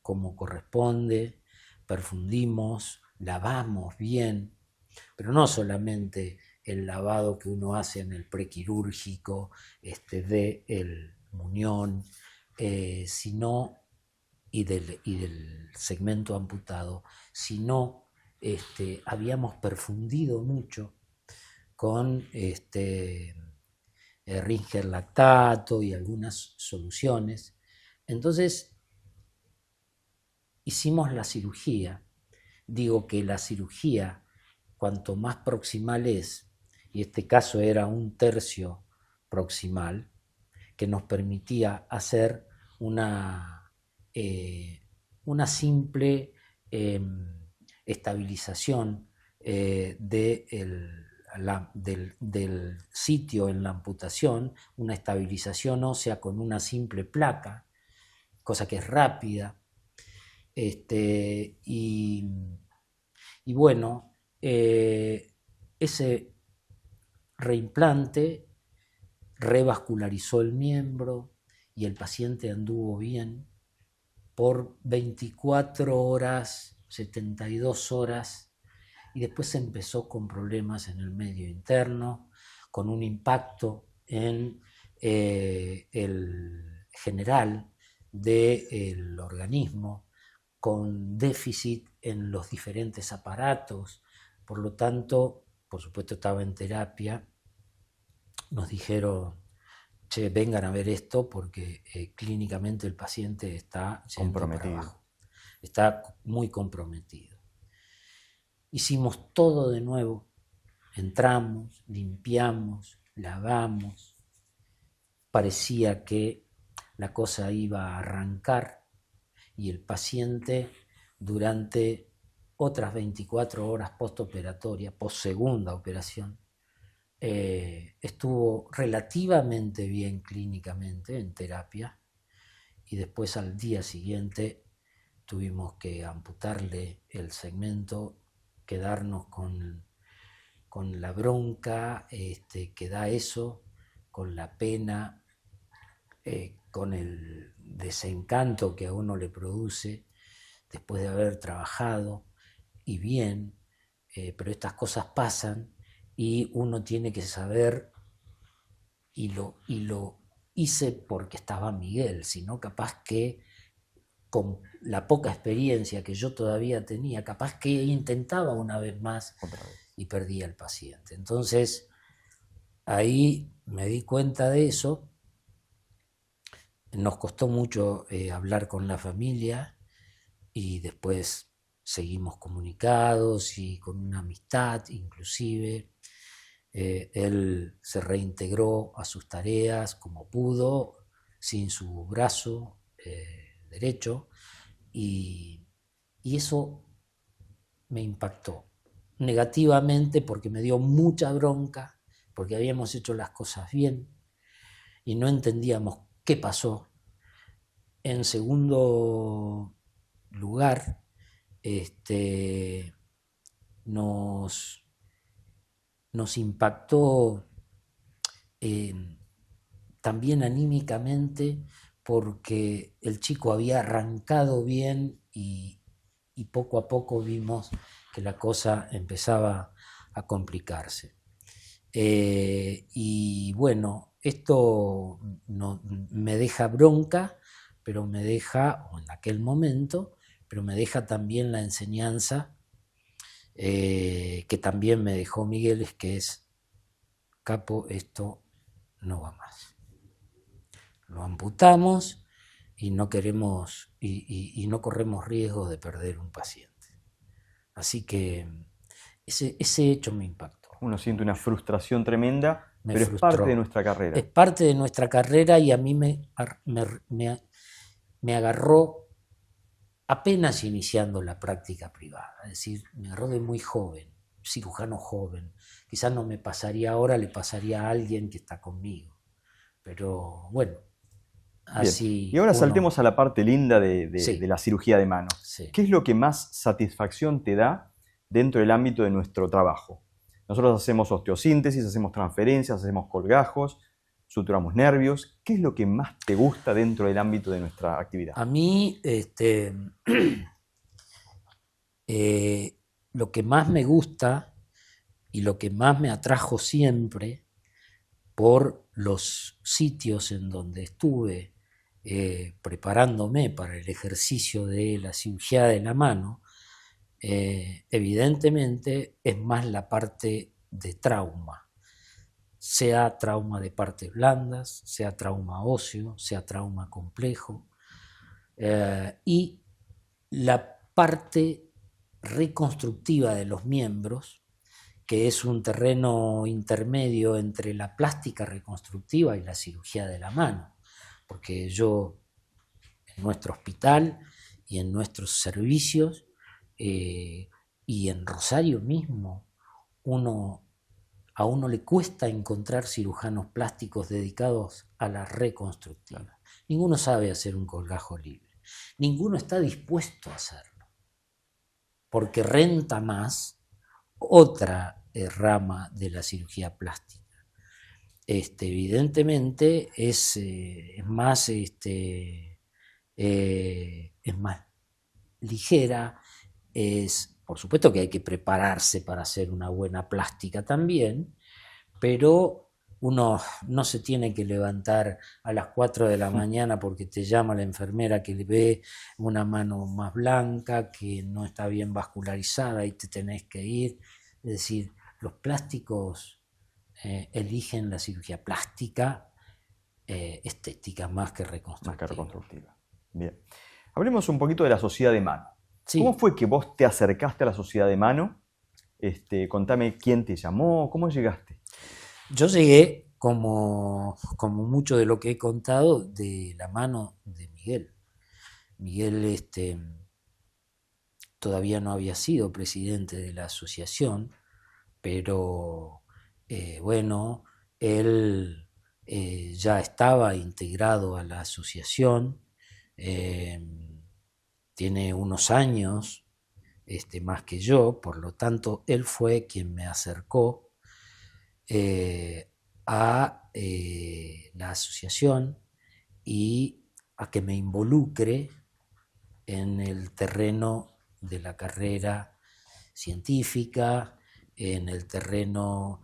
como corresponde, perfundimos, lavamos bien, pero no solamente el lavado que uno hace en el prequirúrgico del muñón, sino y del segmento amputado, sino habíamos perfundido mucho con Ringer lactato y algunas soluciones. Entonces hicimos la cirugía. Digo que la cirugía, cuanto más proximal es, y este caso era un tercio proximal, que nos permitía hacer una simple estabilización del sitio en la amputación, una estabilización ósea con una simple placa, cosa que es rápida. Y bueno, ese reimplante revascularizó el miembro y el paciente anduvo bien por 24 horas, 72 horas y después empezó con problemas en el medio interno, con un impacto en el general del organismo, con déficit en los diferentes aparatos. Por lo tanto, por supuesto estaba en terapia, nos dijeron, che, vengan a ver esto porque clínicamente el paciente está yendo para abajo, está muy comprometido. Hicimos todo de nuevo, entramos, limpiamos, lavamos, parecía que la cosa iba a arrancar y el paciente durante otras 24 horas postoperatoria, post-segunda operación, estuvo relativamente bien clínicamente en terapia y después al día siguiente tuvimos que amputarle el segmento, quedarnos con la bronca que da eso, con la pena, con el desencanto que a uno le produce después de haber trabajado y bien, pero estas cosas pasan y uno tiene que saber, y lo hice porque estaba Miguel, sino capaz que con la poca experiencia que yo todavía tenía, capaz que intentaba una vez más y perdía al paciente. Entonces, ahí me di cuenta de eso. Nos costó mucho hablar con la familia y después seguimos comunicados y con una amistad inclusive. Él se reintegró a sus tareas como pudo, sin su brazo derecho, y eso me impactó negativamente porque me dio mucha bronca, porque habíamos hecho las cosas bien y no entendíamos qué pasó. En segundo lugar, nos impactó también anímicamente porque el chico había arrancado bien y poco a poco vimos que la cosa empezaba a complicarse. Y bueno, esto no, me deja bronca, pero me deja, o en aquel momento, pero me deja también la enseñanza que también me dejó Miguel, es que es, capo, esto no va más. Lo amputamos y no queremos y no corremos riesgo de perder un paciente. Así que ese hecho me impactó. Uno siente una frustración tremenda, pero frustró. Es parte de nuestra carrera. Es parte de nuestra carrera y a mí me agarró apenas iniciando la práctica privada. Es decir, me agarró de muy joven, cirujano joven. Quizás no me pasaría ahora, le pasaría a alguien que está conmigo. Pero bueno, así. Bien. Y ahora saltemos a la parte linda de la cirugía de mano. Sí. ¿Qué es lo que más satisfacción te da dentro del ámbito de nuestro trabajo? Nosotros hacemos osteosíntesis, hacemos transferencias, hacemos colgajos, suturamos nervios. ¿Qué es lo que más te gusta dentro del ámbito de nuestra actividad? A mí, lo que más me gusta y lo que más me atrajo siempre por los sitios en donde estuve preparándome para el ejercicio de la cirugía de la mano, evidentemente es más la parte de trauma, sea trauma de partes blandas, sea trauma óseo, sea trauma complejo, y la parte reconstructiva de los miembros, que es un terreno intermedio entre la plástica reconstructiva y la cirugía de la mano, porque yo en nuestro hospital y en nuestros servicios y en Rosario mismo, a uno le cuesta encontrar cirujanos plásticos dedicados a la reconstructiva. Ninguno sabe hacer un colgajo libre, ninguno está dispuesto a hacerlo, porque renta más otra rama de la cirugía plástica. Evidentemente es más ligera, es por supuesto que hay que prepararse para hacer una buena plástica también, pero uno no se tiene que levantar a las 4 de la mañana porque te llama la enfermera que le ve una mano más blanca, que no está bien vascularizada y te tenés que ir. Es decir, los plásticos eligen la cirugía plástica estética más que reconstructiva. Más que reconstructiva. Bien. Hablemos un poquito de la Sociedad de Mano. Sí. ¿Cómo fue que vos te acercaste a la Sociedad de Mano? Contame quién te llamó, cómo llegaste. Yo llegué, como mucho de lo que he contado, de la mano de Miguel. Miguel todavía no había sido presidente de la asociación, pero bueno, él ya estaba integrado a la asociación, tiene unos años más que yo, por lo tanto, él fue quien me acercó a la asociación y a que me involucre en el terreno de la carrera científica, en el terreno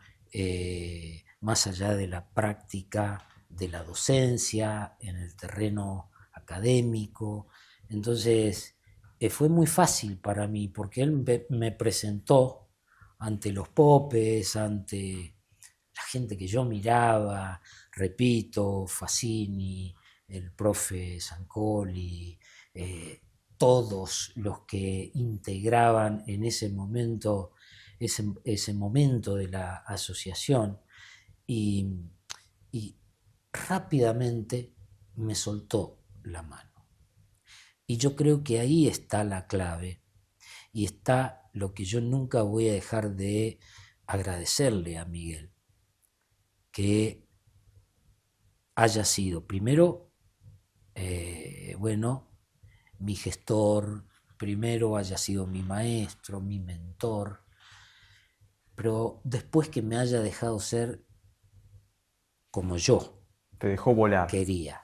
más allá de la práctica de la docencia, en el terreno académico. Entonces fue muy fácil para mí porque él me presentó ante los popes, ante la gente que yo miraba, repito, Fassini, el profe Zancoli, todos los que integraban en ese momento de la asociación, y rápidamente me soltó la mano. Y yo creo que ahí está la clave y está lo que yo nunca voy a dejar de agradecerle a Miguel, que haya sido primero, mi gestor, primero haya sido mi maestro, mi mentor, pero después que me haya dejado ser como yo Te dejó volar. quería,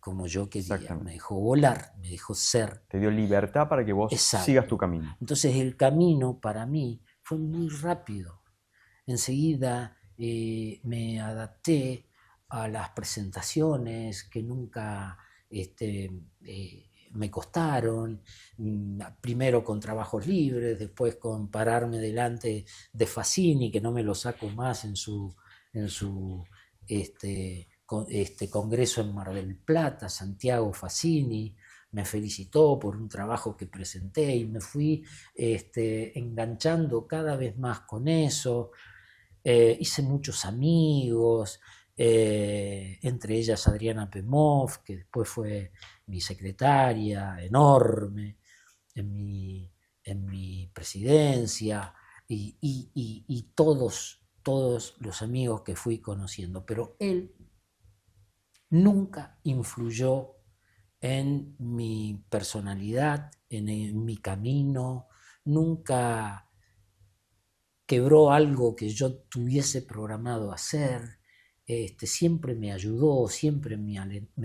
como yo quería, me dejó volar, me dejó ser. Te dio libertad para que vos sigas tu camino. Entonces el camino para mí fue muy rápido. Enseguida me adapté a las presentaciones que nunca me costaron, primero con trabajos libres, después con pararme delante de Fassini, que no me lo saco más en su congreso en Mar del Plata, Santiago Fassini me felicitó por un trabajo que presenté y me fui enganchando cada vez más con eso. Hice muchos amigos, entre ellas Adriana Pemov, que después fue mi secretaria enorme en mi presidencia, y todos los amigos que fui conociendo, pero él nunca influyó en mi personalidad, en mi camino, nunca quebró algo que yo tuviese programado hacer, siempre me ayudó, siempre me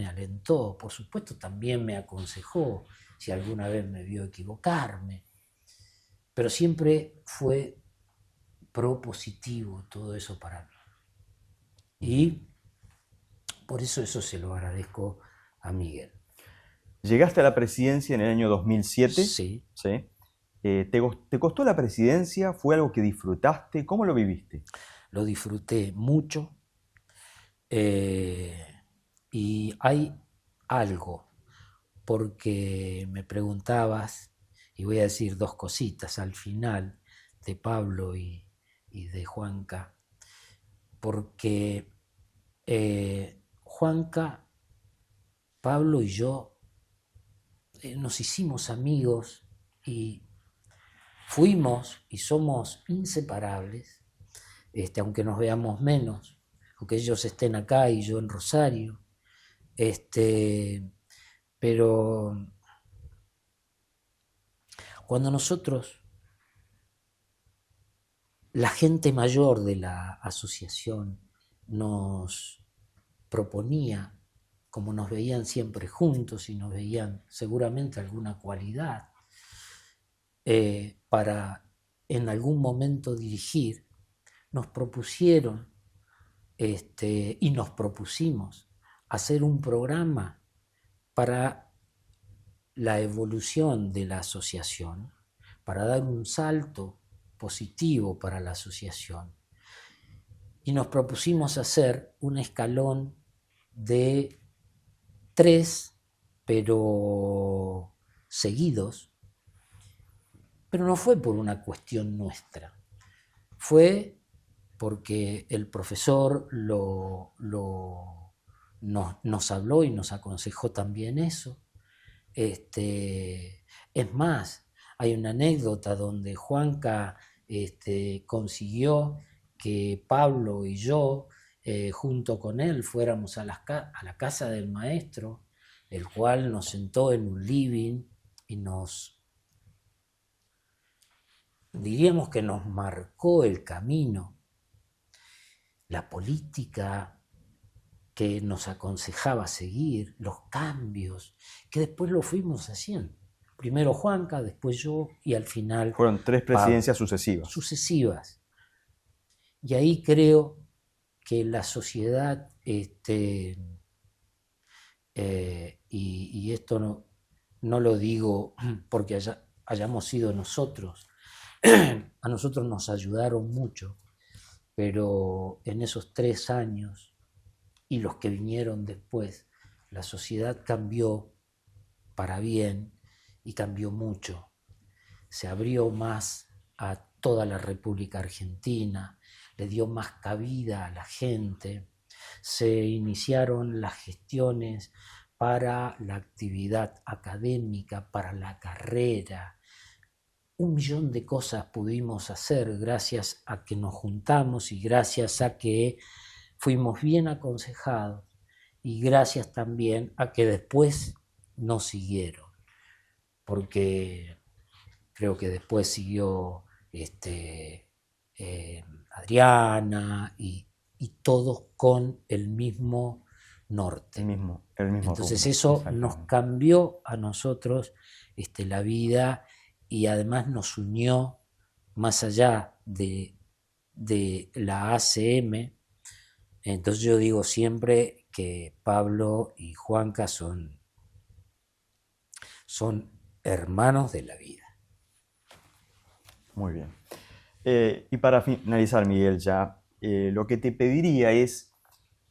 alentó, por supuesto también me aconsejó si alguna vez me vio equivocarme, pero siempre fue propositivo todo eso para mí. Y por eso se lo agradezco a Miguel. Llegaste a la presidencia en el año 2007. Sí. ¿Sí? ¿Te costó la presidencia? ¿Fue algo que disfrutaste? ¿Cómo lo viviste? Lo disfruté mucho. Y hay algo, porque me preguntabas, y voy a decir dos cositas al final de Pablo y de Juanca, porque Juanca, Pablo y yo nos hicimos amigos y fuimos y somos inseparables, aunque nos veamos menos, aunque ellos estén acá y yo en Rosario, pero cuando nosotros, la gente mayor de la asociación, nos proponía, como nos veían siempre juntos y nos veían seguramente alguna cualidad, para en algún momento dirigir, nos propusieron y nos propusimos hacer un programa para la evolución de la asociación, para dar un salto positivo para la asociación. Y nos propusimos hacer un escalón de 3, pero seguidos, pero no fue por una cuestión nuestra, fue porque el profesor nos habló y nos aconsejó también eso. Es más, hay una anécdota donde Juanca consiguió que Pablo y yo, junto con él, fuéramos a la casa del maestro, el cual nos sentó en un living y diríamos que nos marcó el camino, la política que nos aconsejaba seguir, los cambios, que después lo fuimos haciendo. Primero Juanca, después yo, y al final... Fueron 3 presidencias sucesivas. Sucesivas. Y ahí creo que la sociedad, y esto no lo digo porque hayamos sido nosotros, a nosotros nos ayudaron mucho, pero en esos 3 años y los que vinieron después, la sociedad cambió para bien y cambió mucho. Se abrió más a toda la República Argentina, le dio más cabida a la gente, se iniciaron las gestiones para la actividad académica, para la carrera. 1.000.000 de cosas pudimos hacer gracias a que nos juntamos y gracias a que fuimos bien aconsejados y gracias también a que después nos siguieron, porque creo que después siguió Adriana y todos con el mismo norte. El mismo Entonces rumbo, eso nos cambió a nosotros la vida y además nos unió más allá de la ACM. Entonces yo digo siempre que Pablo y Juanca son hermanos de la vida. Muy bien. Y para finalizar, Miguel, ya lo que te pediría es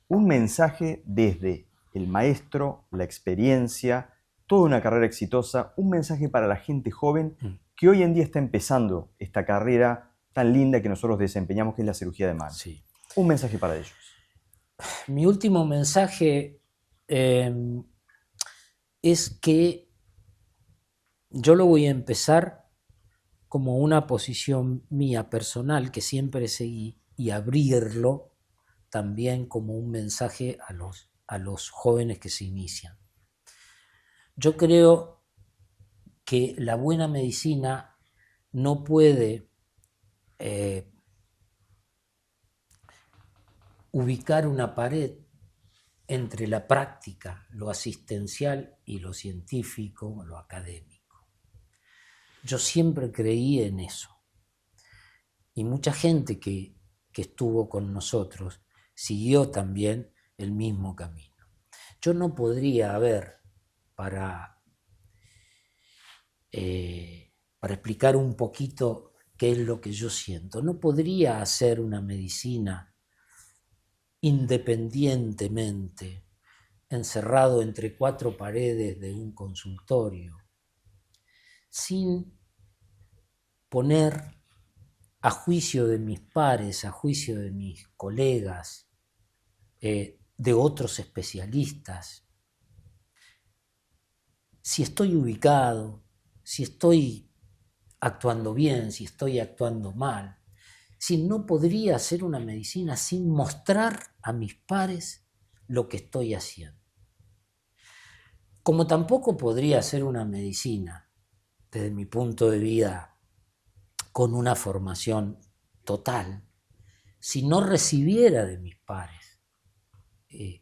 un mensaje desde el maestro, la experiencia, toda una carrera exitosa, un mensaje para la gente joven que hoy en día está empezando esta carrera tan linda que nosotros desempeñamos, que es la cirugía de mano. Sí. Un mensaje para ellos. Mi último mensaje es que yo lo voy a empezar como una posición mía personal que siempre seguí y abrirlo también como un mensaje a los jóvenes que se inician. Yo creo que la buena medicina no puede ubicar una pared entre la práctica, lo asistencial y lo científico, lo académico. Yo siempre creí en eso. Y mucha gente que estuvo con nosotros siguió también el mismo camino. Yo no podría haber, para explicar un poquito qué es lo que yo siento, no podría hacer una medicina independientemente, encerrado entre 4 paredes de un consultorio, sin poner a juicio de mis pares, a juicio de mis colegas, de otros especialistas, si estoy ubicado, si estoy actuando bien, si estoy actuando mal. Si no podría hacer una medicina sin mostrar a mis pares lo que estoy haciendo. Como tampoco podría hacer una medicina, desde mi punto de vista, con una formación total, si no recibiera de mis pares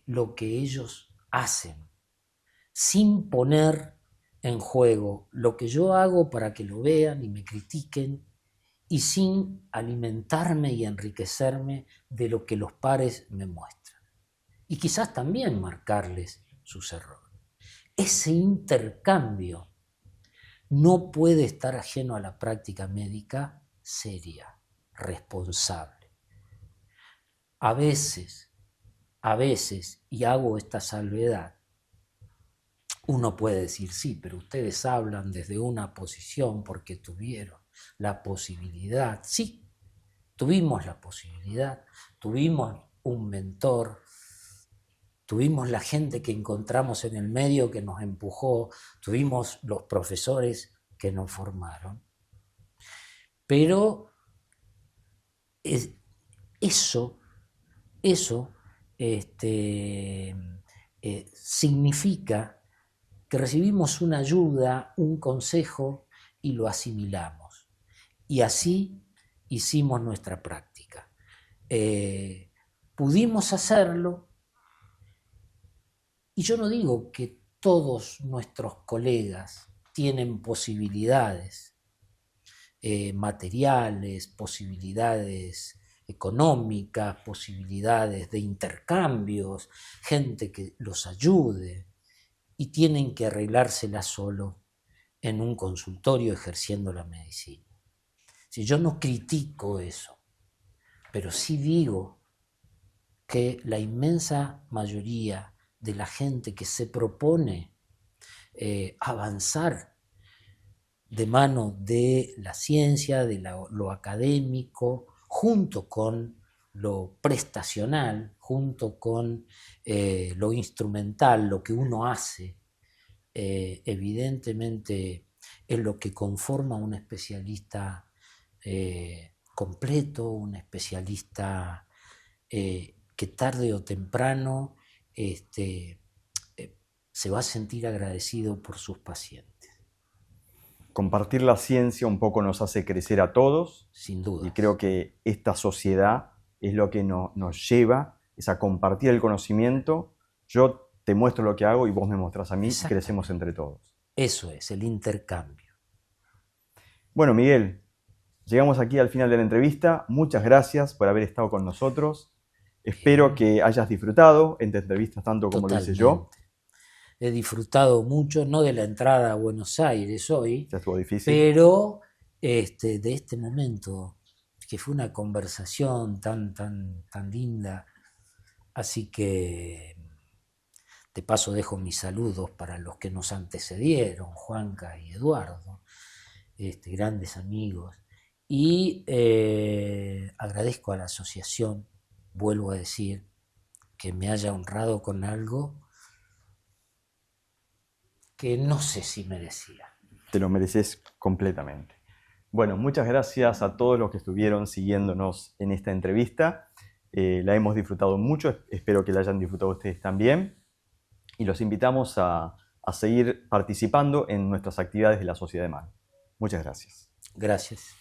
lo que ellos hacen, sin poner en juego lo que yo hago para que lo vean y me critiquen, y sin alimentarme y enriquecerme de lo que los pares me muestran. Y quizás también marcarles sus errores. Ese intercambio no puede estar ajeno a la práctica médica seria, responsable. A veces, y hago esta salvedad, uno puede decir, sí, pero ustedes hablan desde una posición porque tuvieron la posibilidad. Sí, tuvimos la posibilidad, tuvimos un mentor, tuvimos la gente que encontramos en el medio que nos empujó, tuvimos los profesores que nos formaron. Pero eso significa que recibimos una ayuda, un consejo y lo asimilamos. Y así hicimos nuestra práctica. Pudimos hacerlo, y yo no digo que todos nuestros colegas tienen posibilidades materiales, posibilidades económicas, posibilidades de intercambios, gente que los ayude, y tienen que arreglárselas solo en un consultorio ejerciendo la medicina. Si yo no critico eso, pero sí digo que la inmensa mayoría de la gente que se propone avanzar de mano de la ciencia, de lo académico, junto con lo prestacional, junto con lo instrumental, lo que uno hace, evidentemente es lo que conforma un especialista completo, un especialista que tarde o temprano se va a sentir agradecido por sus pacientes. Compartir la ciencia un poco nos hace crecer a todos. Sin duda. Y creo que esta sociedad es lo que nos lleva, es a compartir el conocimiento. Yo te muestro lo que hago y vos me mostrás a mí, y crecemos entre todos. Eso es, el intercambio. Bueno, Miguel, llegamos aquí al final de la entrevista. Muchas gracias por haber estado con nosotros. Espero que hayas disfrutado esta entrevista tanto como lo hice yo. He disfrutado mucho, no de la entrada a Buenos Aires hoy, ya estuvo difícil, pero de este momento, que fue una conversación tan linda. Así que, de paso, dejo mis saludos para los que nos antecedieron, Juanca y Eduardo, grandes amigos. Y agradezco a la asociación, vuelvo a decir, que me haya honrado con algo que no sé si merecía. Te lo mereces completamente. Bueno, muchas gracias a todos los que estuvieron siguiéndonos en esta entrevista. La hemos disfrutado mucho, espero que la hayan disfrutado ustedes también. Y los invitamos a seguir participando en nuestras actividades de la Sociedad de Mano. Muchas gracias. Gracias.